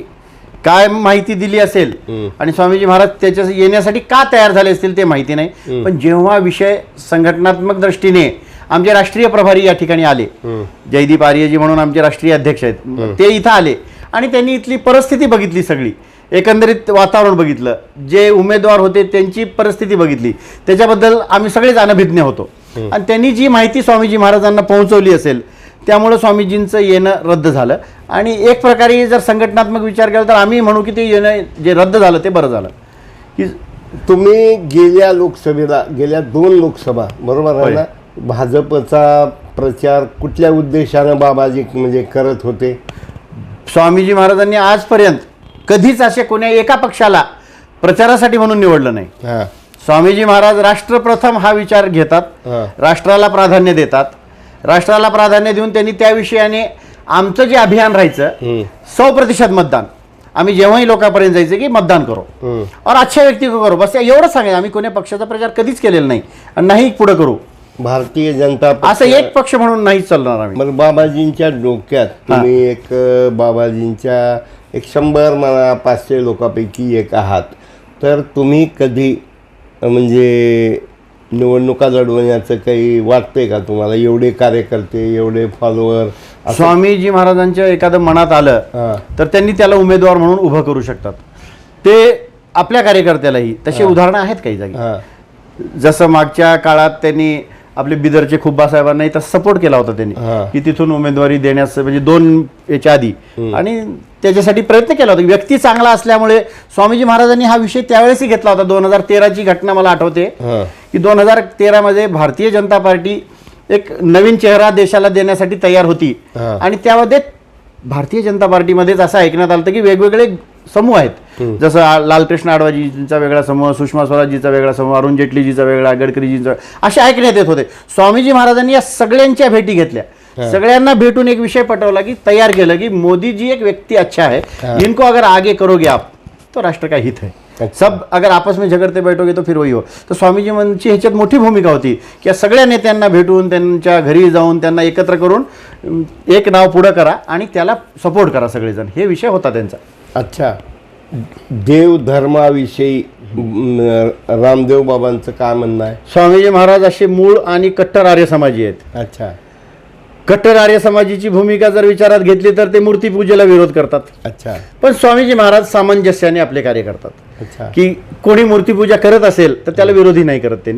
काय माहिती दिली असेल आणि स्वामीजी महाराज त्याच्या येण्यासाठी का तयार झाले असतील ते माहिती नाही. पण जेव्हा विषय संघटनात्मक दृष्टीने आमचे राष्ट्रीय प्रभारी या ठिकाणी आले, जयदीप आर्यजी म्हणून आमचे राष्ट्रीय अध्यक्ष आहेत, ते इथं आले आणि त्यांनी इथली परिस्थिती बघितली, सगळी एकंदरीत वातावरण बघितलं, जे उमेदवार होते त्यांची परिस्थिती बघितली, त्याच्याबद्दल आम्ही सगळेच अनभिज्ञ होतो. आणि त्यांनी जी माहिती स्वामीजी महाराजांना पोहोचवली असेल त्यामुळे स्वामीजींचं येणं रद्द झालं. आणि एक प्रकारे जर संघटनात्मक विचार केला तर आम्ही म्हणू की ते येणं जे रद्द झालं ते बरं झालं. की तुम्ही गेल्या लोकसभेला, गेल्या 2 लोकसभा बरोबर आहे ना, भाजपचा प्रचार कुठल्या उद्देशानं बाबाजी म्हणजे करत होते? स्वामीजी महाराजांनी आजपर्यंत कधीच असे कोण्या एका पक्षाला प्रचारासाठी म्हणून निवडलं नाही. स्वामीजी महाराज राष्ट्रप्रथम हा विचार घेतात, राष्ट्राला प्राधान्य देतात. राष्ट्राला प्राधान्य देऊन त्यांनी त्या विषयाने आमचं जे अभियान राहायचं 100% मतदान. आम्ही जेव्हाही लोकांपर्यंत जायचं की मतदान करो और अच्छा व्यक्ती को करो, बस एवढं सांगायचं. आम्ही कोण्या पक्षाचा प्रचार कधीच केलेला नाही आणि नाही पुढे करू. भारतीय जनता असं एक पक्ष म्हणून नाहीच चालणार आम्ही. मग बाबाजींच्या डोक्यात तुम्ही एक बाबाजींच्या 100 म्हणा 500 लोकांपैकी एक आहात, तर तुम्ही कधी म्हणजे निवडणुका लढवण्याचं काही वाटतंय का तुम्हाला? एवढे कार्यकर्ते, एवढे फॉलोअर, स्वामीजी महाराजांच्या एखादं मनात आलं तर त्यांनी त्याला उमेदवार म्हणून उभं करू शकतात. ते आपल्या कार्यकर्त्यालाही तसे उदाहरणं आहेत काही जागी. जसं मागच्या काळात त्यांनी आपले बिदरचे खुब्बा साहेबांनाही तसं सपोर्ट केला होता त्यांनी हां. की तिथून उमेदवारी देण्यास म्हणजे 2 याच्या आधी आणि त्याच्यासाठी प्रयत्न केला होता. व्यक्ती चांगला असल्यामुळे स्वामीजी महाराजांनी हा विषय त्यावेळेसही घेतला होता. 2013ची घटना मला आठवते हां. की 2013मध्ये भारतीय जनता पार्टी एक नवीन चेहरा देशाला देण्यासाठी तयार होती हां. आणि त्यामध्ये भारतीय जनता पार्टीमध्येच असं ऐकण्यात आलं होतं की वेगवेगळे समूह आहेत. जसं लालकृष्ण अडवाणीजींचा वेगळा समूह, सुषमा स्वराजजीचा वेगळा समूह, अरुण जेटलीजीचा वेगळा, गडकरीजींचा, असे ऐकण्यात येत होते. स्वामीजी महाराजांनी या सगळ्यांच्या भेटी घेतल्या. सगळ्यांना भेटून एक विषय पटवला की तयार केलं की मोदी जी एक व्यक्ती अच्छा है, इनको अगर आगे करोगे आप तो राष्ट्र का हित है. सब अगर आपस में झगड़ते बैठोगे तो फिर वही हो. तर स्वामीजींची ह्याच्यात मोठी भूमिका होती की या सगळ्या नेत्यांना भेटून त्यांच्या घरी जाऊन त्यांना एकत्र करून एक नाव पुढं करा आणि त्याला सपोर्ट करा सगळेजण. हे विषय होता त्यांचा. अच्छा, देव धर्माविषयी रामदेव बाबांचं काय म्हणणं आहे? स्वामीजी महाराज असे मूळ आणि कट्टर आर्य समाजी आहेत. अच्छा. कट्टर आर्य समाजाची भूमिका जर विचारात घेतली तर ते मूर्तीपूजेला विरोध करतात. अच्छा. पण स्वामीजी महाराज सामंजस्याने आपले कार्य करतात. अच्छा. की कोणी मूर्तीपूजा करत असेल तर त्याला विरोधी नाही करत.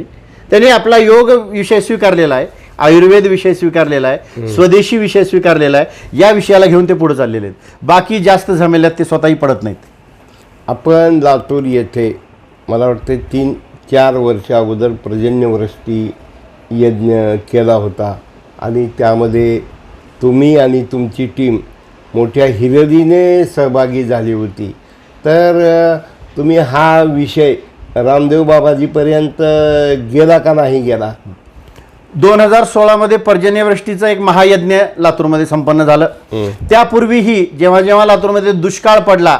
त्यांनी आपला योग विषय स्वीकारलेला आहे, आयुर्वेद विषय स्वीकारलेला आहे, स्वदेशी विषय स्वीकारलेला आहे. या विषयाला घेऊन ते पुढे चाललेले आहेत. बाकी जास्त झमेल्यात ते स्वतःही पडत नाहीत. आपण लातूर येथे मला वाटते 3-4 वर्ष अगोदर पर्जन्यवृष्टी यज्ञ केला होता आणि त्यामध्ये तुम्ही आणि तुमची टीम मोठ्या हिरिरीने सहभागी झाली होती. तर तुम्ही हा विषय रामदेव बाबाजीपर्यंत गेला का नाही गेला? 2016 पर्जन्यवृष्टीचं एक महायज्ञ लातूरमध्ये संपन्न झालं. त्यापूर्वीही जेव्हा जेव्हा लातूरमध्ये दुष्काळ पडला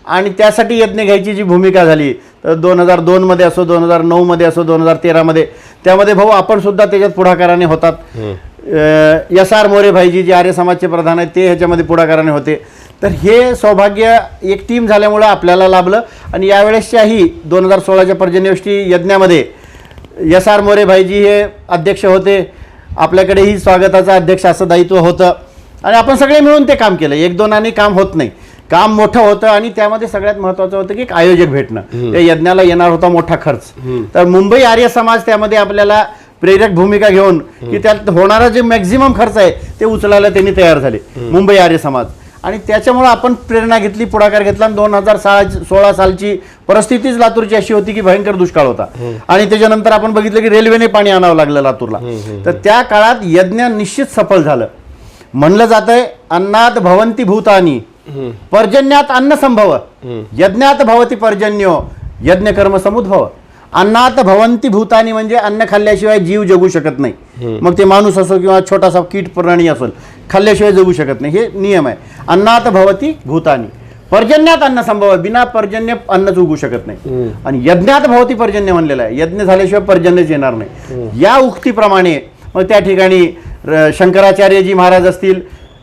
आणि त्यासाठी यज्ञ घ्यायची जी भूमिका झाली तर 2002 असो, 2009 असो, 2013 त्यामध्ये भाऊ आपण सुद्धा त्याच्यात पुढाकाराने होतात. SR मोरे भाईजी जे आर्य समाजचे प्रधान आहेत ते ह्याच्यामध्ये पुढाकाराने होते. तर हे सौभाग्य एक टीम झाल्यामुळं आपल्याला लाभलं. आणि यावेळेसच्याही 2016च्या पर्जन्यवृष्टी यज्ञामध्ये SR मोरे भाईजी हे अध्यक्ष होते. आपल्याकडेही स्वागताचा अध्यक्ष असं दायित्व होतं आणि आपण सगळे मिळून ते काम केलं. 1-2 काम होत नाही, काम मोठं होतं. आणि त्यामध्ये सगळ्यात महत्त्वाचं होतं की एक आयोजक भेटणं. त्या यज्ञाला येणार होता मोठा खर्च. तर मुंबई आर्य समाज त्यामध्ये आपल्याला प्रेरक भूमिका घेऊन की त्यात होणारा जे मॅक्झिमम खर्च आहे ते उचलायला त्यांनी तयार झाले, मुंबई आर्य समाज. आणि त्याच्यामुळं आपण प्रेरणा घेतली, पुढाकार घेतला. 2016 सालची परिस्थितीच लातूरची अशी होती की भयंकर दुष्काळ होता आणि त्याच्यानंतर आपण बघितलं की रेल्वेने पाणी आणावं लागलं लातूरला. तर त्या काळात यज्ञ निश्चित सफल झालं. म्हणलं जातंय अन्नात भवंती भूतानी पर्जन्यात अन्न संभव, यज्ञात भवती पर्जन्यो यज्ञ कर्म समुद्भव. अन्नात भवंती भूतानी म्हणजे अन्न खाल्ल्याशिवाय जीव जगू शकत नाही. मग ते माणूस असो किंवा छोटासा कीट प्राणी असो, खाल्ल्याशिवाय जगू शकत नाही. हे नियम आहे. अन्नात भवती भूतानी, पर्जन्यात अन्न संभव, बिना पर्जन्य अन्नच उगू शकत नाही. आणि यज्ञात भवती पर्जन्य म्हणलेलं आहे, यज्ञ झाल्याशिवाय पर्जन्यच येणार नाही. या उक्तीप्रमाणे मग त्या ठिकाणी शंकराचार्यजी महाराज असतील,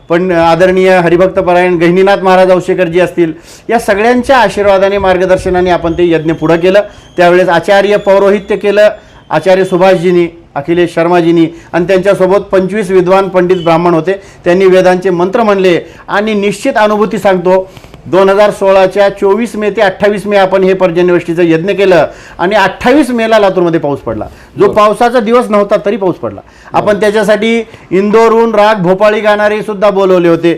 पण आदरणीय हरिभक्तपरायण गहिनीनाथ महाराज औशेकरजी असतील, या सगळ्यांच्या आशीर्वादाने मार्गदर्शनाने आपण ते यज्ञ पुढं केलं. त्यावेळेस आचार्य पौरोहित्य केलं आचार्य सुभाषजींनी, अखिलेश शर्माजींनी. आणि त्यांच्यासोबत 25 विद्वान पंडित ब्राह्मण होते. त्यांनी वेदांचे मंत्र म्हणले. आणि निश्चित अनुभूती सांगतो, 2016च्या 24 मे ते 28 मे आपण हे पर्जन्यवृष्टीचं यज्ञ केलं आणि 28 मेला लातूरमध्ये पाऊस पडला. जो पावसाचा दिवस नव्हता तरी पाऊस पडला. आपण त्याच्यासाठी इंदोरहून राग भोपाळी गाणारे सुद्धा बोलवले होते.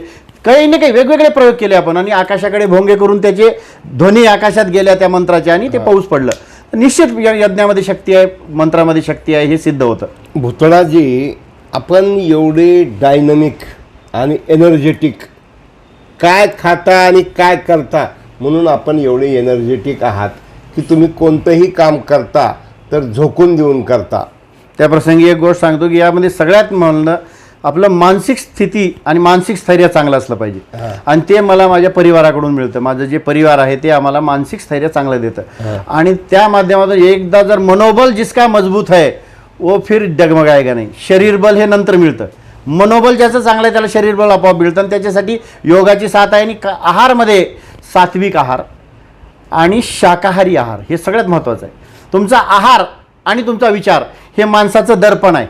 काही ना काही वेगवेगळे प्रयोग केले आपण आणि आकाशाकडे भोंगे करून त्याचे ध्वनी आकाशात गेल्या त्या मंत्राचे आणि ते पाऊस पडलं. निश्चित यज्ञामध्ये शक्ती आहे, मंत्रामध्ये शक्ती आहे, हे सिद्ध होतं. भूतळाजी, आपण एवढे डायनॅमिक आणि एनर्जेटिक काय खाता आणि काय करता म्हणून आपण एवढे एनर्जेटिक आहात की तुम्ही कोणतंही काम करता तर झोकून देऊन करता. त्या प्रसंगी एक गोष्ट सांगतो की यामध्ये सगळ्यात म्हणलं आपलं मानसिक स्थिती आणि मानसिक स्थैर्य चांगलं असलं पाहिजे. आणि ते मला माझ्या परिवाराकडून मिळतं. माझं जे परिवार आहे ते आम्हाला मानसिक स्थैर्य चांगलं देतं. आणि त्या माध्यमातून एकदा जर मनोबल जिसका मजबूत है वो फिर डगमगाएगा नाही. शरीर बल हे नंतर मिळतं, मनोबल ज्याचं चांगलं आहे त्याला शरीर बळ आपोआप मिळतं. आणि त्याच्यासाठी योगाची साथ आहे. आणि आहारमध्ये सात्विक आहार आणि शाकाहारी आहार हे सगळ्यात महत्त्वाचं आहे. तुमचा आहार आणि तुमचा विचार हे माणसाचं दर्पण आहे.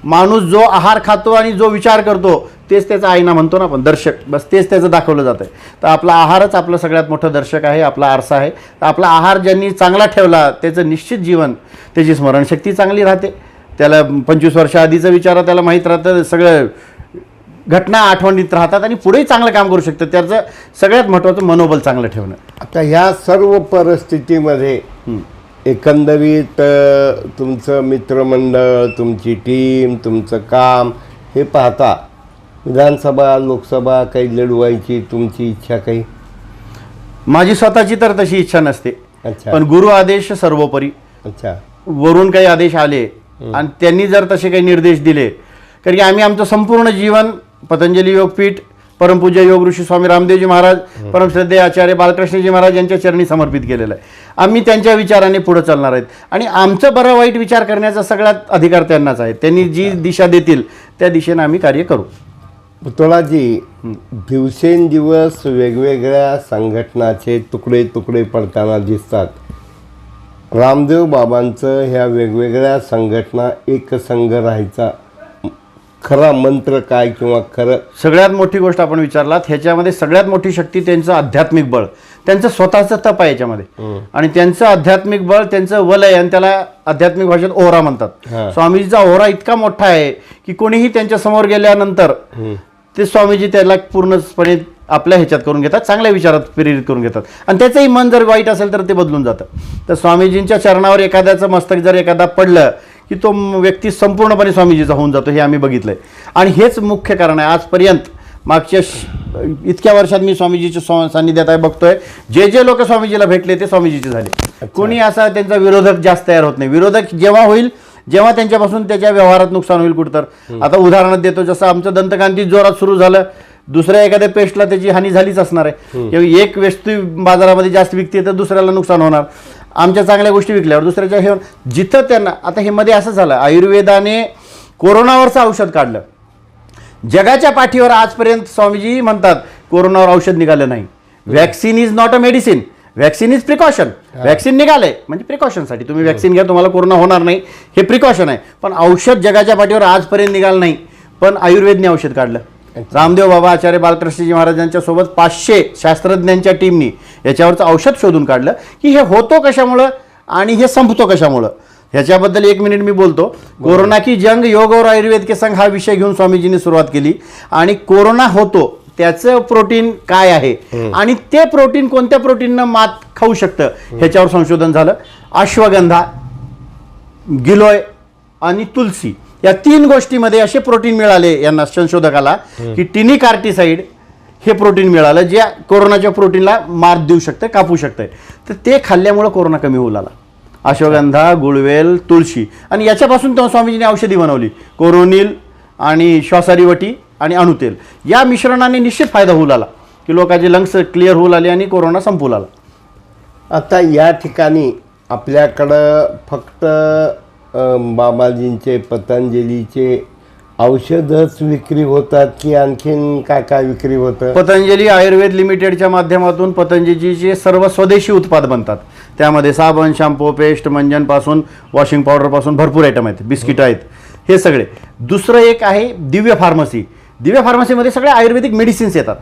माणूस जो आहार खातो आणि जो विचार करतो तेच त्याचा आईना म्हणतो ना आपण, दर्शक, बस तेच त्याचं दाखवलं जातं आहे. तर आपला आहारच आपलं सगळ्यात मोठं दर्शक आहे, आपला आरसा आहे. तर आपला आहार ज्यांनी चांगला ठेवला त्याचं निश्चित जीवन, त्याची स्मरणशक्ती चांगली राहते. त्याला 25 वर्ष आधीचं विचार त्याला माहीत राहतं, सगळं घटना आठवणीत राहतात आणि पुढेही चांगलं काम करू शकतं. त्याचं सगळ्यात महत्त्वाचं मनोबल चांगलं ठेवणं. आता ह्या सर्व परिस्थितीमध्ये एकंदरीत तुमचं मित्रमंडळ, तुमची टीम, तुमचं काम हे पाहता विधानसभा, लोकसभा काही लढवायची तुमची इच्छा काही? माझी स्वतःची तर तशी इच्छा नसते, अच्छा. पण गुरु आदेश सर्वोपरी. अच्छा. वरून काही आदेश आले आणि त्यांनी जर तसे काही निर्देश दिले, कारण की आम्ही आमचं संपूर्ण जीवन पतंजली योगपीठ, परमपूज्य योग ऋषी स्वामी रामदेवजी महाराज, परमश्रद्धेय आचार्य बालकृष्णजी महाराज यांच्या चरणी समर्पित केलेलं आहे. आम्ही त्यांच्या विचाराने पुढे चालणार आहेत आणि आमचं बरं वाईट विचार करण्याचा सगळ्यात अधिकार त्यांनाच आहे. त्यांनी जी दिशा देतील त्या दिशेने आम्ही कार्य करू. पुतळाजी, दिवसेंदिवस वेगवेगळ्या संघटनाचे तुकडे तुकडे पडताना दिसतात. रामदेव बाबांचं ह्या वेगवेगळ्या संघटना एकसंघ राहायचा खरा मंत्र काय किंवा खरं? सगळ्यात मोठी गोष्ट आपण विचारलात, ह्याच्यामध्ये सगळ्यात मोठी शक्ती त्यांचं आध्यात्मिक बळ, त्यांचं स्वतःचं तप आहे याच्यामध्ये. आणि त्यांचं आध्यात्मिक बळ, त्यांचं वलय, आणि त्याला आध्यात्मिक भाषेत ओहरा म्हणतात. स्वामीजीचा ओहरा इतका मोठा आहे की कोणीही त्यांच्या समोर गेल्यानंतर ते स्वामीजी त्याला पूर्णपणे आपल्या ह्याच्यात करून घेतात, चांगल्या विचारात प्रेरित करून घेतात. आणि त्याचंही मन जर वाईट असेल तर ते बदलून जातं. तर स्वामीजींच्या चरणावर एखाद्याचं मस्तक जर एखादा पडलं की तो व्यक्ती संपूर्णपणे स्वामीजीचा होऊन जातो, हे आम्ही बघितलंय. आणि हेच मुख्य कारण आहे. आजपर्यंत मागच्या इतक्या वर्षात मी स्वामीजीच्या सान्निध्यात आहे, बघतोय जे जे लोक स्वामीजीला भेटले ते स्वामीजीचे झाले. कोणी असा त्यांचा विरोधक जास्त तयार होत नाही. विरोधक जेव्हा होईल जेव्हा त्यांच्यापासून त्याच्या व्यवहारात नुकसान होईल कुठं. तर आता उदाहरण देतो, जसं आमचं दंतकांती जोरात सुरू झालं, दुसऱ्या एखाद्या पेस्टला त्याची हानी झालीच असणार आहे. किंवा एक वस्तू बाजारामध्ये जास्त विकते तर दुसऱ्याला नुकसान होणार. आमच्या चांगल्या गोष्टी विकल्यावर दुसऱ्याच्या हे जिथं त्यांना, आता हे मध्ये असं झालं, आयुर्वेदाने कोरोनावरचं औषध काढलं. जगाच्या पाठीवर आजपर्यंत स्वामीजी म्हणतात कोरोनावर औषध निघालं नाही. Vaccine is not a medicine, vaccine is precaution. Vaccine निघाले म्हणजे प्रिकॉशनसाठी, तुम्ही व्हॅक्सिन घ्या तुम्हाला कोरोना होणार नाही, हे प्रिकॉशन आहे. पण औषध जगाच्या पाठीवर आजपर्यंत निघालं नाही, पण आयुर्वेदने औषध काढलं. रामदेव बाबा, आचार्य बालकृष्णजी महाराजांच्या सोबत 500 शास्त्रज्ञांच्या टीमनी याच्यावरचं औषध शोधून काढलं की हे होतो कशामुळं आणि हे संपतो कशामुळं. ह्याच्याबद्दल 1 मिनिट मी बोलतो. कोरोना की जंग योग और आयुर्वेद के संग हा विषय घेऊन स्वामीजींनी सुरुवात केली. आणि कोरोना होतो त्याचं प्रोटीन काय आहे आणि ते प्रोटीन कोणत्या प्रोटीननं मात खाऊ शकतं ह्याच्यावर संशोधन झालं. अश्वगंधा, गिलोय आणि तुलसी या 3 गोष्टीमध्ये असे प्रोटीन मिळाले यांना, संशोधकाला, की टिनिकार्टिसाइड हे प्रोटीन मिळालं जे कोरोनाच्या प्रोटीनला मात देऊ शकतं, कापू शकतं. तर ते खाल्ल्यामुळं कोरोना कमी होऊ लागला. अश्वगंधा, गुळवेल, तुळशी, आणि याच्यापासून तेव्हा स्वामीजीने औषधी बनवली. कोरोनिल आणि श्वासारीवटी आणि अणुतेल या मिश्रणाने निश्चित फायदा होऊ लागला की लोकांचे लंग्स क्लिअर होऊ लागले आणि कोरोना संपू लागला. आता या ठिकाणी आपल्याकडं फक्त बाबाजींचे, पतंजलीचे औषधच विक्री होतात की आणखीन काय काय विक्री होतं? पतंजली आयुर्वेद लिमिटेडच्या माध्यमातून पतंजलीचे सर्व स्वदेशी उत्पाद बनतात. त्यामध्ये साबण, शॅम्पू, पेस्ट, मंजनपासून वॉशिंग पावडरपासून भरपूर आयटम आहेत, बिस्किट आहेत, हे सगळे. दुसरं एक आहे दिव्य फार्मसी. दिव्य फार्मसीमध्ये सगळे आयुर्वेदिक मेडिसिन्स येतात,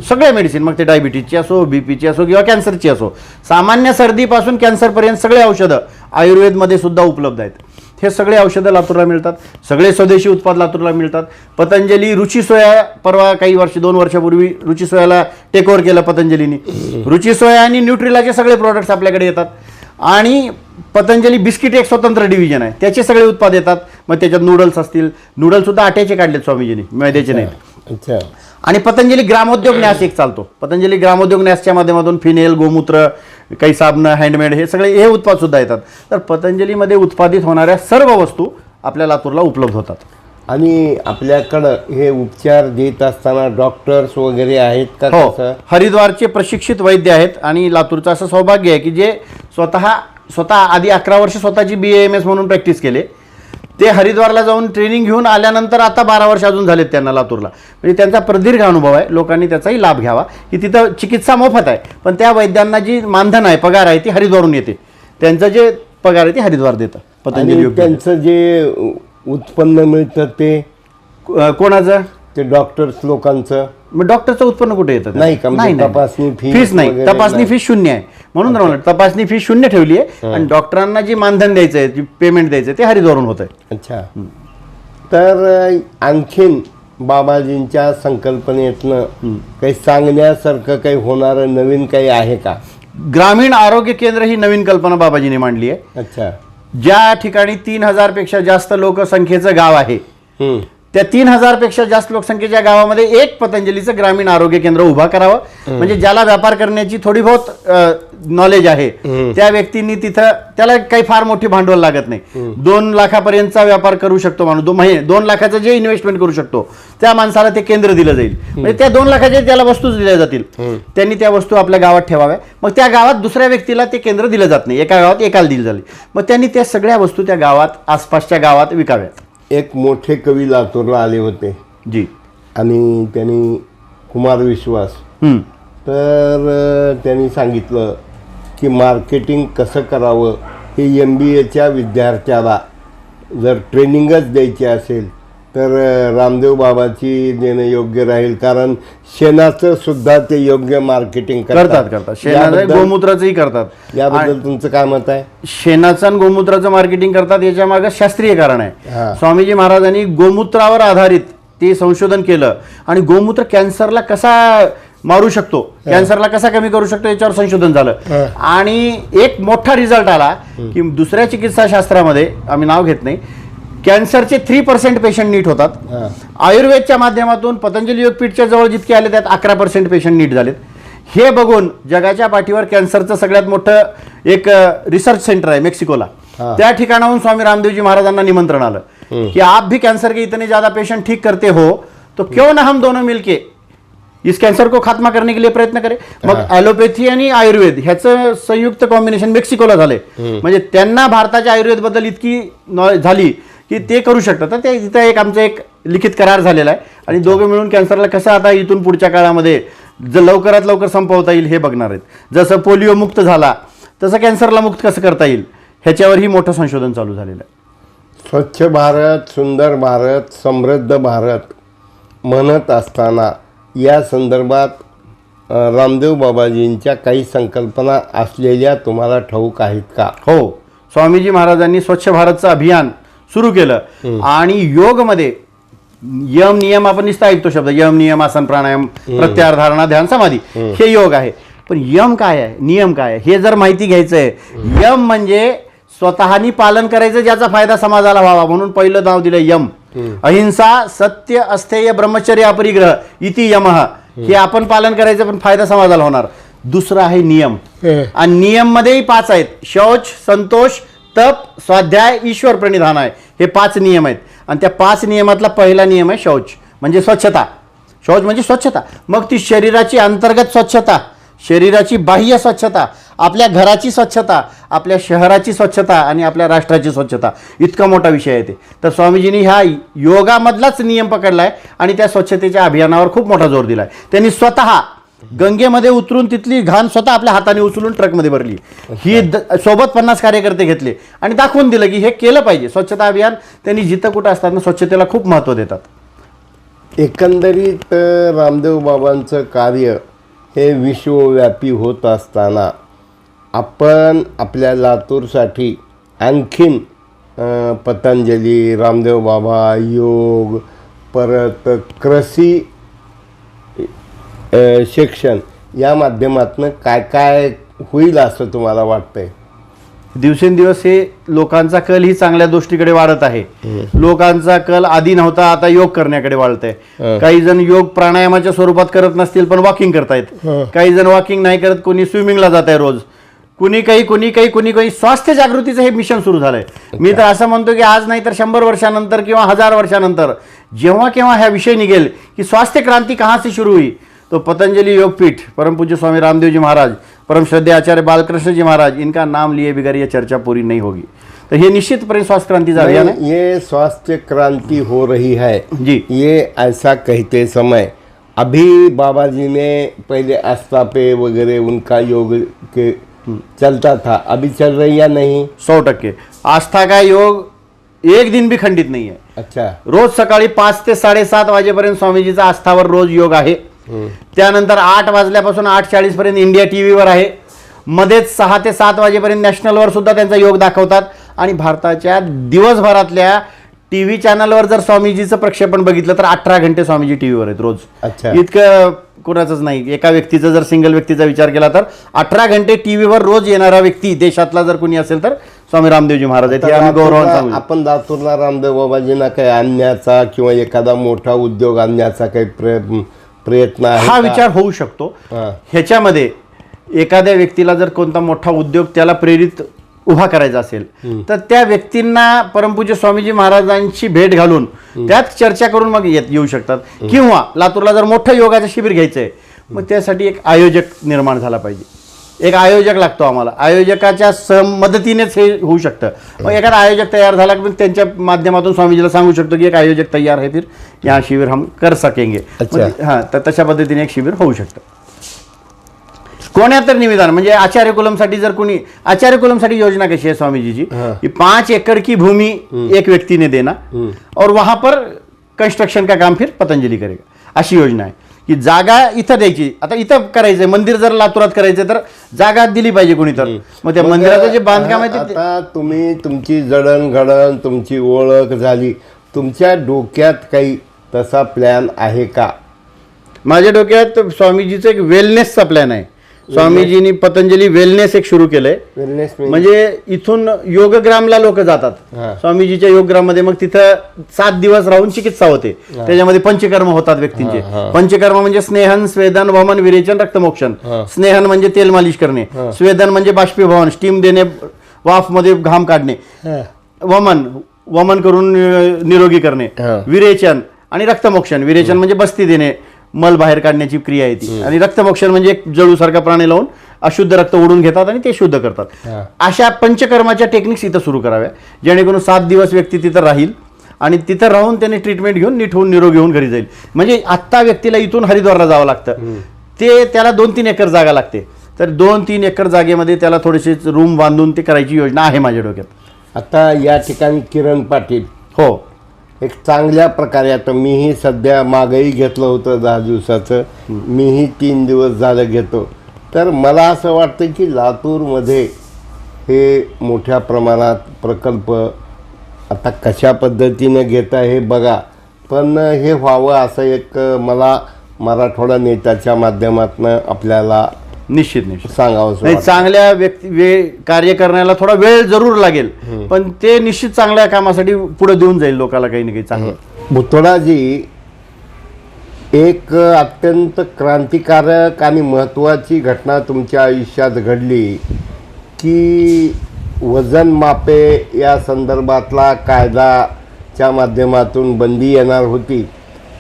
सगळे मेडिसिन, मग ते डायबिटीजची असो, बीपीची असो किंवा कॅन्सरची असो, सामान्य सर्दीपासून कॅन्सरपर्यंत सगळे औषधं आयुर्वेदमध्ये सुद्धा उपलब्ध आहेत. हे सगळे औषधं लातूरला मिळतात, सगळे स्वदेशी उत्पाद लातूरला मिळतात. पतंजली रुचिसोया, परवा काही 2 वर्षापूर्वी रुचिसोयाला टेक ओव्हर केलं पतंजलीने. रुचिसोया आणि न्यूट्रिलाचे सगळे प्रोडक्ट्स आपल्याकडे येतात. आणि पतंजली बिस्किट एक स्वतंत्र डिव्हिजन आहे, त्याचे सगळे उत्पाद येतात. मग त्याच्यात नूडल्स असतील, नूडल्ससुद्धा आट्याचे काढलेत स्वामीजींनी, मैद्याचे नाहीत. अच्छा. आणि पतंजली ग्रामोद्योग न्यास एक चालतो. पतंजली ग्रामोद्योग न्यासच्या माध्यमातून फिनेल, गोमूत्र, काही साबणं, हँडमेड, हे सगळे हे उत्पाद सुद्धा येतात. तर पतंजलीमध्ये उत्पादित होणाऱ्या सर्व वस्तू आपल्या लातूरला उपलब्ध होतात. आणि आपल्याकडं हे उपचार देत असताना डॉक्टर्स वगैरे आहेत का? हो, हरिद्वारचे प्रशिक्षित वैद्य आहेत. आणि लातूरचं असं सौभाग्य आहे की जे स्वतः आधी 11 वर्ष स्वतःची BAMS म्हणून प्रॅक्टिस केले, ते हरिद्वारला जाऊन ट्रेनिंग घेऊन आल्यानंतर आता 12 वर्ष अजून झालेत त्यांना लातूरला. म्हणजे त्यांचा प्रदीर्घ अनुभव आहे. लोकांनी त्याचाही लाभ घ्यावा की तिथं चिकित्सा मोफत आहे, पण त्या वैद्यांना जी मानधन आहे, पगार आहे, ती हरिद्वारून येते. त्यांचं जे पगार आहे ते हरिद्वार देतं पतंजली. त्यांचं जे उत्पन्न मिळतं ते कोणाचं? ते डॉक्टर्स लोकांचं मग डॉक्टरचं उत्पन्न कुठे येतं नाही का? म्हणजे तपासणी फीस नाही, वगैरे तपासणी नाही. फीस शून्य आहे म्हणून तर म्हणलं तपासणी फीस शून्य ठेवली आहे आणि डॉक्टरांना जी मानधन द्यायचं आहे, जी पेमेंट द्यायचं आहे ते हरिद्वारून होत आहे. अच्छा. तर आणखीन बाबाजींच्या संकल्पनेतनं काही सांगण्यासारखं काही होणारं नवीन काही आहे का? ग्रामीण आरोग्य केंद्र ही नवीन कल्पना बाबाजीने मांडली आहे. अच्छा. ज्या ठिकाणी 3000 पेक्षा जास्त लोकसंख्येचं गाव आहे, हम्म. त्या 3000 पेक्षा जास्त लोकसंख्येच्या गावामध्ये एक पतंजलीचं ग्रामीण आरोग्य केंद्र उभा करावं. म्हणजे ज्याला व्यापार करण्याची थोडी बहुत नॉलेज आहे त्या व्यक्तींनी तिथं, त्याला काही फार मोठी भांडवल लागत नाही, 2 लाखापर्यंतचा व्यापार करू शकतो माणूस. 2 लाखाचं जे इन्व्हेस्टमेंट करू शकतो त्या माणसाला ते केंद्र दिलं जाईल. म्हणजे त्या 2 लाखाच्या त्याला वस्तूच दिल्या जातील. त्यांनी त्या वस्तू आपल्या गावात ठेवाव्या. मग त्या गावात दुसऱ्या व्यक्तीला ते केंद्र दिलं जात नाही, एका गावात एकाला दिली झाली. मग त्यांनी त्या सगळ्या वस्तू त्या गावात आसपासच्या गावात विकाव्यात. एक मोठे कवी लातूरला आले होते जी. आणि त्यांनी कुमार विश्वास, तर त्यांनी सांगितलं की मार्केटिंग कसं करावं हे MBAच्या विद्यार्थ्याला जर ट्रेनिंगच द्यायची असेल तर रामदेव बाबाची देणं योग्य राहील. कारण शेणाचं सुद्धा ते योग्य मार्केटिंग करतात. शेणाचं गोमूत्राचंही करतात. याबद्दल तुमचं काय मत आहे? शेणाचं आणि गोमूत्राचं मार्केटिंग करतात, याच्या मागे शास्त्रीय कारण आहे. स्वामीजी महाराजांनी गोमूत्रावर आधारित ते संशोधन केलं आणि गोमूत्र कॅन्सरला कसा मारू शकतो, कॅन्सरला कसा कमी करू शकतो याच्यावर संशोधन झालं. आणि एक मोठा रिझल्ट आला की दुसऱ्या चिकित्साशास्त्रामध्ये, आम्ही नाव घेत नाही, कॅन्सरचे 3% पेशंट नीट होतात. आयुर्वेदच्या माध्यमातून पतंजली योगपीठच्या जवळ जितके आले त्यात 11% पेशंट नीट झालेत. हे बघून जगाच्या पाठीवर कॅन्सरचं सगळ्यात मोठं एक रिसर्च सेंटर आहे मेक्सिकोला, त्या ठिकाणाहून स्वामी रामदेवजी महाराजांना निमंत्रण आलं की आप भी कैंसर के इतने ज्यादा पेशेंट ठीक करते हो तो क्यों ना हम दोनों मिलके इस कॅन्सर को खात्मा करने के लिए प्रयत्न करे. मग ॲलोपॅथी आणि आयुर्वेद ह्याचं संयुक्त कॉम्बिनेशन मेक्सिकोला झाले. म्हणजे त्यांना भारताच्या आयुर्वेद बद्दल इतकी नॉलेज झाली की ते करू शकतात. तर ते तिथं एक आमचं एक लिखित करार झालेला आहे आणि दोघे मिळून कॅन्सरला कसं आता इथून पुढच्या काळामध्ये जर लवकरात लवकर संपवता येईल हे बघणार आहेत. जसं पोलिओ मुक्त झाला तसं कॅन्सरला मुक्त कसं करता येईल ह्याच्यावरही मोठं संशोधन चालू झालेलं आहे. स्वच्छ भारत, सुंदर भारत, समृद्ध भारत म्हणत असताना या संदर्भात रामदेव बाबाजींच्या काही संकल्पना असलेल्या तुम्हाला ठाऊक आहेत का? हो, स्वामीजी महाराजांनी स्वच्छ भारतचं अभियान सुरू केलं आणि योगमध्ये यम नियम, आपण नुसतं ऐकतो शब्द यम नियम, आसन प्राणायाम, प्रत्याहार, धारणा, ध्यान, समाधी, हे योग आहे. पण यम काय आहे, नियम काय आहे हे जर माहिती घ्यायचं आहे. यम म्हणजे स्वतःनी पालन करायचं ज्याचा फायदा समाजाला व्हावा, म्हणून पहिलं नाव दिलं यम. अहिंसा, सत्य, अस्थेय, ब्रह्मचर्य, अपरिग्रह इति यमः. हे आपण पालन करायचं पण फायदा समाजाला होणार. दुसरं आहे नियम, आणि नियम मध्येही 5 आहेत: शौच, संतोष, तप, स्वाध्याय, ईश्वर प्रणिधान आहे. हे 5 नियम आहेत आणि त्या 5 नियमातला पहिला नियम आहे शौच, म्हणजे स्वच्छता. शौच म्हणजे स्वच्छता. मग ती शरीराची अंतर्गत स्वच्छता, शरीराची बाह्य स्वच्छता, आपल्या घराची स्वच्छता, आपल्या शहराची स्वच्छता आणि आपल्या राष्ट्राची स्वच्छता, इतका मोठा विषय आहे ते. तर स्वामीजींनी ह्या योगामधलाच नियम पकडलाय आणि त्या स्वच्छतेच्या अभियानावर खूप मोठा जोर दिलाय. त्यांनी स्वतः गंगेमध्ये उतरून तिथली घाण स्वतः आपल्या हाताने उचलून ट्रकमध्ये भरली. ही सोबत 50 कार्यकर्ते घेतले आणि दाखवून दिलं की हे केलं पाहिजे. स्वच्छता अभियान त्यांनी जिथं कुठं असताना स्वच्छतेला खूप महत्त्व देतात. एकंदरीत रामदेव बाबांचं कार्य हे विश्वव्यापी होत असताना आपण आपल्या लातूरसाठी आणखीन पतंजली, रामदेव बाबा, योग, परत कृषी शिक्षण या माध्यमातून काय काय होईल असं तुम्हाला वाटतंय? दिवसेंदिवस हे लोकांचा कल ही चांगल्या गोष्टीकडे वाढत आहे. लोकांचा कल आधी नव्हता, आता योग करण्याकडे वाढत आहे. काही जण योग प्राणायामाच्या स्वरूपात करत नसतील पण वॉकिंग करतायत. काही जण वॉकिंग नाही करत, कोणी स्विमिंगला जात आहे रोज, कुणी काही स्वास्थ्य जागृतीचं हे मिशन सुरू झालंय. मी तर असं म्हणतो की आज नाही तर 100 वर्षानंतर किंवा 1000 वर्षानंतर जेव्हा केव्हा हा विषय निघेल की स्वास्थ्य क्रांति कहाँ से शुरू हुई, तो पतंजलि योगपीठ, परम पूज्य स्वामी रामदेव जी महाराज, परम श्रद्धेय आचार्य बालकृष्ण जी महाराज, इनका नाम लिए बगैर ये चर्चा पूरी नहीं होगी. तो ये निश्चितपणे स्वास्थ्य क्रांति का अभियान है. ये स्वास्थ्य क्रांति हो रही है जी. ये ऐसा कहते समय अभी बाबा जी ने पहले आस्था पे वगैरह उनका योग के चलता था, अभी चल रही या नहीं? 100% आस्था का योग एक दिन भी खंडित नहीं है. अच्छा. रोज सकाळी 5 ते 7:30 वाजेपर्यंत स्वामीजीचा आस्थावर रोज योग आहे. त्यानंतर 8 वाजल्यापासून 8:40 पर्यंत इंडिया टीव्हीवर आहे. मध्येच 6 ते 7 वाजेपर्यंत नॅशनलवर सुद्धा त्यांचा योग दाखवतात. आणि भारताच्या दिवसभरातल्या टीव्ही चॅनलवर जर स्वामीजीचं प्रक्षेपण बघितलं तर 18 घंटे स्वामीजी टीव्हीवर आहेत रोज. अच्छा. इतकं कुणाचंच नाही. एका व्यक्तीचा जर सिंगल व्यक्तीचा विचार केला तर 18 घंटे टीव्हीवर रोज येणारा व्यक्ती देशातला जर कोणी असेल तर स्वामी रामदेवजी महाराज आहेत. हे आम्ही गौरवाने सांगू. आपण लातूरला रामदेव बाबाजींना काही आणण्याचा किंवा एखादा मोठा उद्योग आणण्याचा काही प्रयत्न आहे हा का? विचार होऊ शकतो. हा. ह्याच्यामध्ये एखाद्या व्यक्तीला जर कोणता मोठा उद्योग त्याला प्रेरित उभा करायचा असेल तर त्या व्यक्तींना परमपूज्य स्वामीजी महाराजांची भेट घालून त्यात चर्चा करून मग येऊ शकतात. किंवा लातूरला जर मोठं योगाचं शिबिर घ्यायचंय मग त्यासाठी एक आयोजक निर्माण झाला पाहिजे. एक आयोजक लागतो आम्हाला. आयोजकाच्या मदतीनेच हे होऊ शकतं. मग एखादा आयोजक तयार झाला की त्यांच्या माध्यमातून स्वामीजीला सांगू शकतो की एक आयोजक तयार आहे, फिर या शिबिर हम कर सकेंगे. हां, तर तशा पद्धतीने एक शिबिर होऊ शकतं. कोण्या तर निवेदन म्हणजे आचार्य कुलमसाठी जर कोणी आचार्य कुलमसाठी योजना कशी है स्वामीजी जी कि 5 एकड़ की भूमि एक व्यक्ति ने देना और वहां पर कंस्ट्रक्शन का काम फिर पतंजलि करेगा, अशी योजना आहे की जागा इथं द्यायची. आता इथं करायचंय मंदिर, जर लातूरात करायचंय तर जागा दिली पाहिजे कोणी तर. मग त्या मंदिराचं जे बांधकाम आहे ते आता तुम्ही तुमची जडणघडण तुमची ओळख झाली, तुमच्या डोक्यात काही तसा प्लॅन आहे का? माझ्या डोक्यात स्वामीजीचं एक वेलनेसचा प्लॅन आहे. स्वामीजींनी पतंजली वेलनेस एक सुरू केलंय. वेलनेस म्हणजे इथून योगग्रामला लोक जातात स्वामीजीच्या योगग्राममध्ये. मग तिथं 7 दिवस राहून चिकित्सा होते. त्याच्यामध्ये पंचकर्म होतात व्यक्तींचे. पंचकर्म म्हणजे स्नेहन, स्वेदन, वमन, विरेचन, रक्तमोक्षण. स्नेहन म्हणजे तेल मालिश करणे, स्वेदन म्हणजे बाष्पीभवन, स्टीम देणे, वाफ मध्ये घाम काढणे, वमन करून निरोगी करणे, विरेचन आणि रक्तमोक्षण. विरेचन म्हणजे बस्ती देणे, मल बाहेर काढण्याची क्रिया आहे ती. आणि रक्तमोक्षण म्हणजे एक जळूसारखा प्राणी लावून अशुद्ध रक्त ओढून घेतात आणि ते शुद्ध करतात. अशा पंचकर्माच्या टेक्निक्स इथं सुरू कराव्या, जेणेकरून 7 दिवस व्यक्ती तिथं राहील आणि तिथं राहून त्याने ट्रीटमेंट घेऊन नीट होऊन निरोगी होऊन घरी जाईल. म्हणजे आत्ता व्यक्तीला इथून हरिद्वारला जावं लागतं, ते त्याला 2-3 एकर जागा लागते. तर 2-3 एकर जागेमध्ये त्याला थोडेसे रूम बांधून ते करायची योजना आहे माझ्या डोक्यात. आता या ठिकाणी किरण पाटील हो, एक चांगल्या प्रकारे, आता मीही सध्या मागही घेतलं होतं 10 दिवसाचं, मीही 3 दिवस झालं घेतो. तर मला असं वाटतं की लातूरमध्ये हे मोठ्या प्रमाणात प्रकल्प आता कशा पद्धतीने घेता हे बघा, पण हे व्हावं असं एक मला मराठवाडा नेत्याच्या माध्यमातून आपल्याला निश्चित सांगावं. नाही, चांगल्या कार्य करण्याला थोडा वेळ जरूर लागेल, पण ते निश्चित चांगल्या कामासाठी पुढे देऊन जाईल लोकांना काही ना काही चांगलं. भुतोडाजी, एक अत्यंत क्रांतिकारक आणि महत्त्वाची घटना तुमच्या आयुष्यात घडली की वजन मापे या संदर्भातला कायदाच्या माध्यमातून बंदी येणार होती,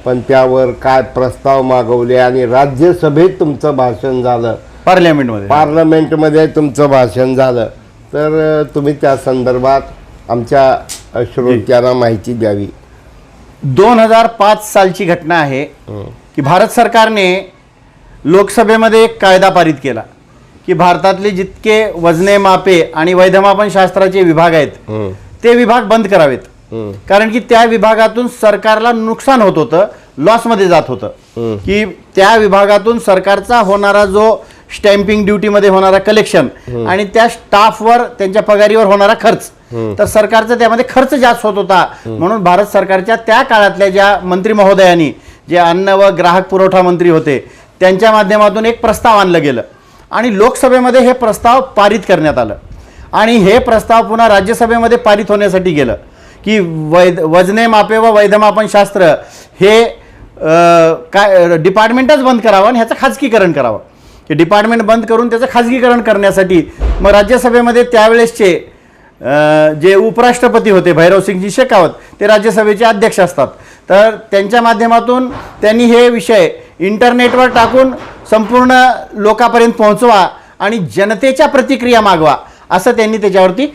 पण त्यावर काय प्रस्ताव मागवले आणि राज्यसभेत तुमचं भाषण झालं, पार्लमेंटमध्ये तुमचं भाषण झालं. तर तुम्ही त्या संदर्भात आमच्या श्रोत्यांना माहिती द्यावी. 2005 सालची घटना आहे की भारत सरकारने लोकसभेमध्ये एक कायदा पारित केला की भारतातले जितके वजने मापे आणि वैधमापन शास्त्राचे विभाग आहेत ते विभाग बंद करावेत. कारण की त्या विभागातून सरकारला नुकसान होत होतं, लॉसमध्ये जात होतं. की त्या विभागातून सरकारचा होणारा जो स्टॅम्पिंग ड्युटीमध्ये होणारा कलेक्शन आणि त्या स्टाफवर त्यांच्या पगारीवर होणारा खर्च, तर सरकारचा त्यामध्ये खर्च जास्त होत होता. म्हणून भारत सरकारच्या त्या काळातल्या ज्या मंत्री महोदयांनी, जे अन्न व ग्राहक पुरवठा मंत्री होते, त्यांच्या माध्यमातून एक प्रस्ताव आणलं गेलं आणि लोकसभेमध्ये हे प्रस्ताव पारित करण्यात आलं. आणि हे प्रस्ताव पुन्हा राज्यसभेमध्ये पारित होण्यासाठी गेलं की वजने मापे व वैधमापन शास्त्र हे काय डिपार्टमेंटच बंद करावं आणि ह्याचं खाजगीकरण करावं. हे डिपार्टमेंट बंद करून त्याचं खाजगीकरण करण्यासाठी मग राज्यसभेमध्ये त्यावेळेसचे जे उपराष्ट्रपती होते भैरवसिंगजी शेखावत, ते राज्यसभेचे अध्यक्ष असतात. तर त्यांच्या माध्यमातून त्यांनी हे विषय इंटरनेटवर टाकून संपूर्ण लोकांपर्यंत पोहोचवा आणि जनतेच्या प्रतिक्रिया मागवा, असं त्यांनी त्याच्यावरती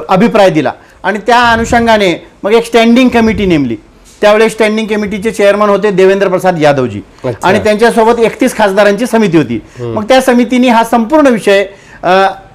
अभिप्राय दिला. आणि त्या अनुषंगाने मग एक स्टँडिंग कमिटी नेमली. त्यावेळेस स्टँडिंग कमिटीचे चेअरमन होते देवेंद्र प्रसाद यादवजी आणि त्यांच्यासोबत 31 खासदारांची समिती होती. मग त्या समितीने हा संपूर्ण विषय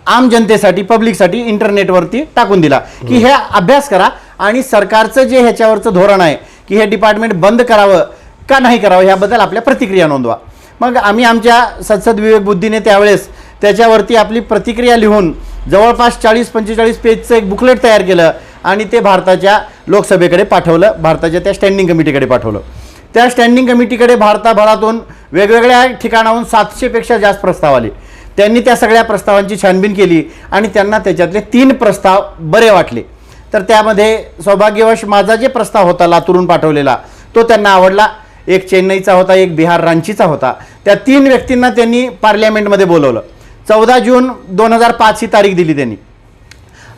आम जनतेसाठी, पब्लिकसाठी इंटरनेटवरती टाकून दिला की हे अभ्यास करा आणि सरकारचं जे ह्याच्यावरचं धोरण आहे की हे डिपार्टमेंट बंद करावं का नाही करावं ह्याबद्दल आपल्या प्रतिक्रिया नोंदवा. मग आम्ही आमच्या सद्सद विवेक बुद्धीने त्यावेळेस त्याच्यावरती आपली प्रतिक्रिया लिहून जवळपास 40-45 पेजचं एक बुकलेट तयार केलं आणि ते भारताच्या लोकसभेकडे पाठवलं, भारताच्या त्या स्टँडिंग कमिटीकडे पाठवलं. त्या स्टँडिंग कमिटीकडे भारताभरातून वेगवेगळ्या ठिकाणाहून 700पेक्षा जास्त प्रस्ताव आले. त्यांनी त्या सगळ्या प्रस्तावांची छानबीन केली आणि त्यांना त्याच्यातले 3 प्रस्ताव बरे वाटले. तर त्यामध्ये सौभाग्यवश माझा जे प्रस्ताव होता लातूरून पाठवलेला तो त्यांना आवडला. एक चेन्नईचा होता, एक बिहार रांचीचा होता. त्या 3 व्यक्तींना त्यांनी पार्लमेंटमध्ये बोलवलं. 14 जून 2005 ही तारीख दिली त्यांनी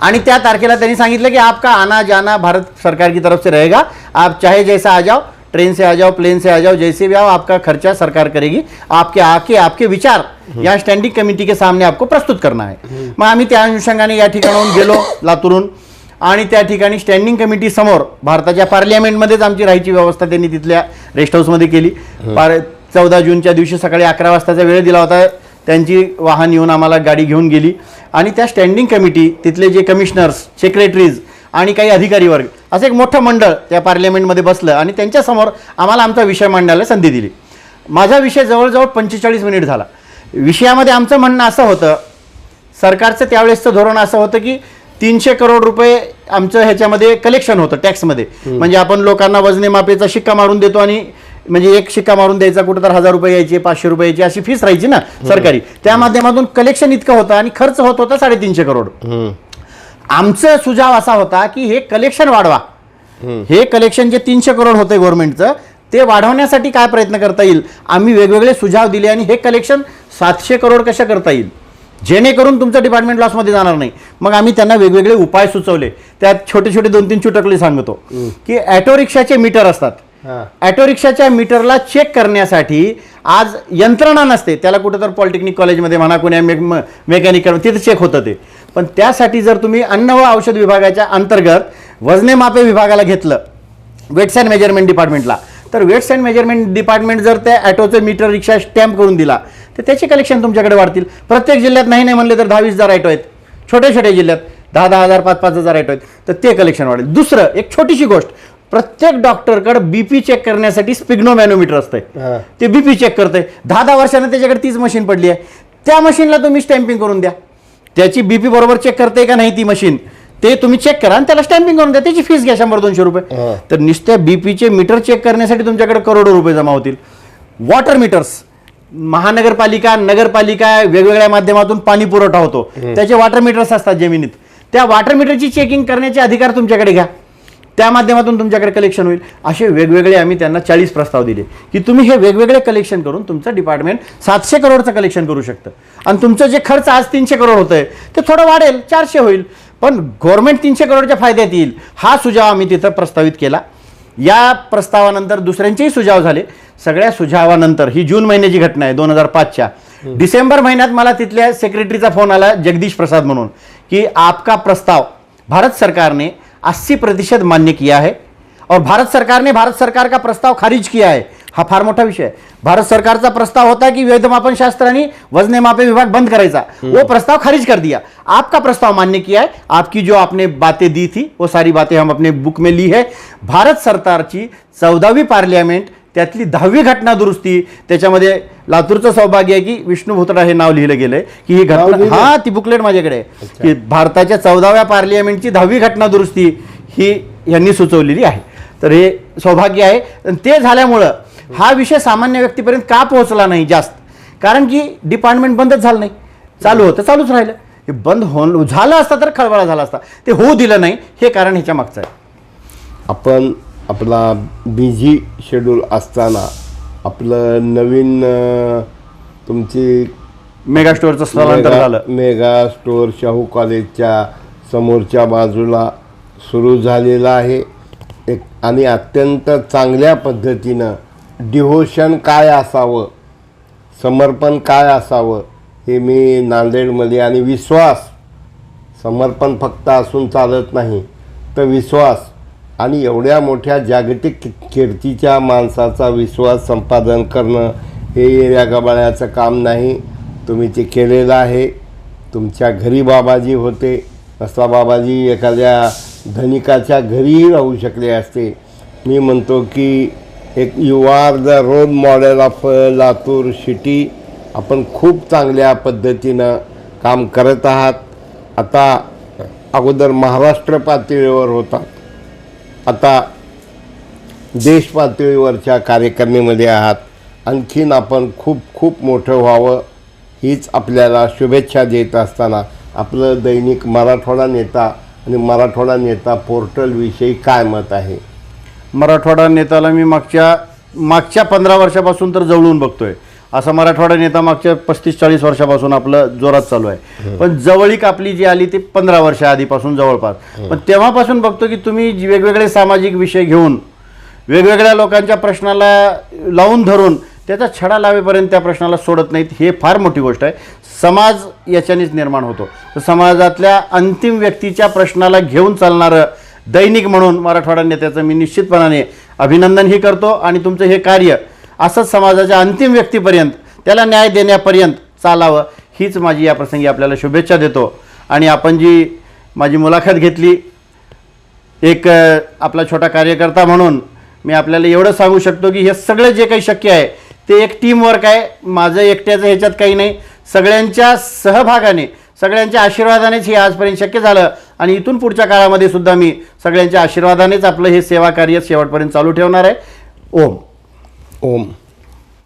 आणि त्या तारखेला त्यांनी सांगितलं की आपका आना जाना भारत सरकार की तरफ से रहेगा, आप चाहे जैसा आ जाओ, ट्रेन से आ जाओ, प्लेन से आ जाओ, जैसे भी आओ, आपका खर्चा सरकार करेगी, आपके आके आपके विचार या स्टँडिंग कमिटी के सामने आपको प्रस्तुत करना है. मग आम्ही त्या अनुषंगाने या ठिकाणाहून गेलो लातूरून आणि त्या ठिकाणी स्टँडिंग कमिटी समोर भारताच्या पार्लमेंटमध्येच आमची राहायची व्यवस्था त्यांनी तिथल्या रेस्ट हाऊसमध्ये केली. 14 जूनच्या दिवशी सकाळी 11 वाजताचा वेळ दिला होता. त्यांची वाहन येऊन आम्हाला गाडी घेऊन गेली आणि त्या स्टँडिंग कमिटी तिथले जे कमिशनर्स, सेक्रेटरीज आणि काही अधिकारी वर्ग असं एक मोठं मंडळ त्या पार्लमेंटमध्ये बसलं आणि त्यांच्यासमोर आम्हाला आमचा विषय मांडायला संधी दिली. माझा विषय जवळजवळ 45 मिनिट झाला. विषयामध्ये आमचं म्हणणं असं होतं, सरकारचं त्यावेळेसचं धोरण असं होतं की 300 करोड रुपये आमचं ह्याच्यामध्ये कलेक्शन होतं टॅक्समध्ये. म्हणजे आपण लोकांना वजने मापेचा शिक्का मारून देतो आणि म्हणजे एक शिक्का मारून द्यायचा, कुठं तर 1000 रुपये यायचे, 500 रुपये यायची अशी फीस राहायची ना सरकारी. त्या माध्यमातून कलेक्शन इतकं होतं आणि खर्च होत होता 350 करोड. आमचं सुझाव असा होता की हे कलेक्शन वाढवा. हे कलेक्शन जे 300 करोड होते गव्हर्नमेंटचं ते वाढवण्यासाठी काय प्रयत्न करता येईल. आम्ही वेगवेगळे सुझाव दिले आणि हे कलेक्शन 700 करोड कसं करता येईल जेणेकरून तुमचं डिपार्टमेंट लॉसमध्ये जाणार नाही. मग आम्ही त्यांना वेगवेगळे उपाय सुचवले. त्यात छोटे छोटे 2-3 चुटकले सांगतो की ॲटो रिक्षाचे मीटर असतात. ॲटो रिक्षाच्या मीटरला चेक करण्यासाठी आज यंत्रणा नसते. त्याला कुठं तर पॉलिटेक्निक कॉलेजमध्ये म्हणा, कोण्या मेकॅनिकल तिथे चेक होतं ते. पण त्यासाठी जर तुम्ही अन्न व औषध विभागाच्या अंतर्गत वजने मापे विभागाला घेतलं, वेट्स अँड मेजरमेंट डिपार्टमेंटला, तर वेट्स अँड मेजरमेंट डिपार्टमेंट जर त्या ॲटोचं मीटर रिक्षा स्टॅम्प करून दिला तर त्याचे कलेक्शन तुमच्याकडे वाढतील. प्रत्येक जिल्ह्यात नाही म्हणले तर 10-20 हजार ॲटो आहेत. छोट्या छोट्या जिल्ह्यात 10-10 हजार, 5-5 हजार ॲटो आहेत. तर ते कलेक्शन वाढेल. दुसरं एक छोटीशी गोष्ट, प्रत्येक डॉक्टरकडे बीपी चेक करण्यासाठी स्पिग्नो मॅनोमीटर असतंय. ते बीपी चेक करतंय. 10-10 वर्षानं त्याच्याकडे तीच मशीन पडली आहे. त्या मशीनला तुम्ही स्टॅम्पिंग करून द्या. त्याची बीपी बरोबर चेक करते का नाही ती मशीन ते तुम्ही चेक करा आणि त्याला स्टॅम्पिंग करून द्या. त्याची फीस घ्या 100-200 रुपये. तर नुसत्या बीपीचे मीटर चेक करण्यासाठी तुमच्याकडे करोडो रुपये जमा होतील. वॉटर मीटर्स, महानगरपालिका, नगरपालिका वेगवेगळ्या माध्यमातून पाणी पुरवठा होतो, त्याचे वॉटर मीटर्स असतात जमिनीत. त्या वॉटर मीटरची चेकिंग करण्याचे अधिकार तुमच्याकडे घ्या. त्या माध्यमातून तुमच्याकडे कलेक्शन होईल. असे वेगवेगळे आम्ही त्यांना 40 प्रस्ताव दिले की तुम्ही हे वेगवेगळे कलेक्शन करून तुमचं डिपार्टमेंट 700 करोडचं कलेक्शन करू शकतं आणि तुमचं जे खर्च आज 300 करोड होतंय ते थोडं वाढेल, 400 होईल, पण गव्हर्नमेंट 300 करोडच्या फायद्यात येईल. हा सुझाव आम्ही तिथं प्रस्तावित केला. या प्रस्तावानंतर दुसऱ्यांचेही सुझाव झाले. सगळ्या सुझावानंतर ही जून महिन्याची घटना आहे 2005च्या. डिसेंबर महिन्यात मला तिथल्या सेक्रेटरीचा फोन आला, जगदीश प्रसाद म्हणून, की आपका प्रस्ताव भारत सरकार ने 80% मान्य किया है और भारत सरकार ने भारत सरकार का प्रस्ताव खारिज किया है. हा फार मोठा विषय आहे. भारत सरकारचा प्रस्ताव होता कि वेदमापन शास्त्र आणि वजने मापे विभाग बंद करायचा. वो प्रस्ताव खारिज कर दिया. आपका प्रस्ताव मान्य किया है. आपकी जो आपने बातें दी थी वो सारी बातें हम अपने बुक में ली है. भारत सरकारची 14वी पार्लियामेंट त्यातली 10वी घटना दुरुस्ती, त्याच्यामध्ये लातूरचं सौभाग्य आहे की विष्णू भोतडा हे नाव लिहिलं गेलंय की ही घटना, हा ती बुकलेट माझ्याकडे आहे की भारताच्या 14व्या पार्लियामेंटची 10वी घटना दुरुस्ती ही यांनी सुचवलेली आहे. तर हे सौभाग्य आहे. ते झाल्यामुळं हा विषय सामान्य व्यक्तीपर्यंत का पोहोचला नाही जास्त, कारण की डिपार्टमेंट बंदच झालं नाही, चालू होतं, चालूच राहिलं. हे बंद झालं असतं तर खळबळा झाला असता, ते होऊ दिलं नाही. हे कारण ह्याच्या मागचं आहे. आपण आपला बिझी शेड्यूल असताना आपलं नवीन तुमची मेगा स्टोअरचं स्थलांतर झालं. मेगा स्टोअर शाहू कॉलेजच्या समोरच्या बाजूला सुरू झालेला आहे. एक आणि अत्यंत चांगल्या पद्धतीनं डिव्होशन काय असावं, समर्पण काय असावं हे मी नांदेडमध्ये, आणि विश्वास, समर्पण फक्त असून चालत नाही तर विश्वास, आणि एवढ्या मोठ्या जागतिक कीर्तीच्या माणसाचा विश्वास संपादन करणं हे एरिया गबाळ्याचं काम नाही. तुम्ही ते केलेलं आहे. तुमच्या घरी बाबाजी होते, असा बाबाजी एखाद्या धनिकाच्या घरीही राहू शकले असते. मी म्हणतो की एक you are the role model of Latur city. आपण खूप चांगल्या पद्धतीनं काम करत आहात. आता अगोदर महाराष्ट्र पातळीवर होतात, आता देश पातळीवरच्या कार्यकारिणीमध्ये आहात. आणखीन आपण खूप खूप मोठं व्हावं हीच आपल्याला शुभेच्छा देत असताना आपलं दैनिक मराठवाडा नेता आणि मराठवाडा नेता पोर्टलविषयी काय मत आहे? मराठवाडा नेताला मी मागच्या 15 वर्षापासून तर जवळून बघतोय. असा मराठवाडा नेता मागच्या 35-40 वर्षापासून आपलं जोरात चालू आहे. पण जवळीक आपली जी आली ती 15 वर्षा आधीपासून जवळपास. पण तेव्हापासून बघतो की तुम्ही वेगवेगळे सामाजिक विषय घेऊन वेगवेगळ्या लोकांच्या प्रश्नाला लावून धरून त्याचा छडा लावेपर्यंत त्या प्रश्नाला सोडत नाहीत. हे फार मोठी गोष्ट आहे. समाज याच्यानेच निर्माण होतो. तर समाजातल्या अंतिम व्यक्तीच्या प्रश्नाला घेऊन चालणारं दैनिक म्हणून मराठवाडा नेत्याचं मी निश्चितपणाने अभिनंदनही करतो. आणि तुमचं हे कार्य असंच समाजाच्या अंतिम व्यक्तीपर्यंत त्याला न्याय देण्यापर्यंत चालावं हीच माझी या प्रसंगी आपल्याला शुभेच्छा देतो. आणि आपण जी माझी मुलाखत घेतली एक आपला छोटा कार्यकर्ता म्हणून मी आपल्याला एवढं सांगू शकतो की हे सगळं जे काही शक्य आहे ते एक टीमवर्क आहे. माझं एकट्याचं ह्याच्यात काही नाही. सगळ्यांच्या सहभागाने सगळ्यांच्या आशीर्वादानेच हे आजपर्यंत शक्य झालं. आणि इथून पुढच्या काळामध्ये सुद्धा मी सगळ्यांच्या आशीर्वादानेच आपलं हे सेवा कार्य शेवटपर्यंत चालू ठेवणार आहे. ओम. ओम.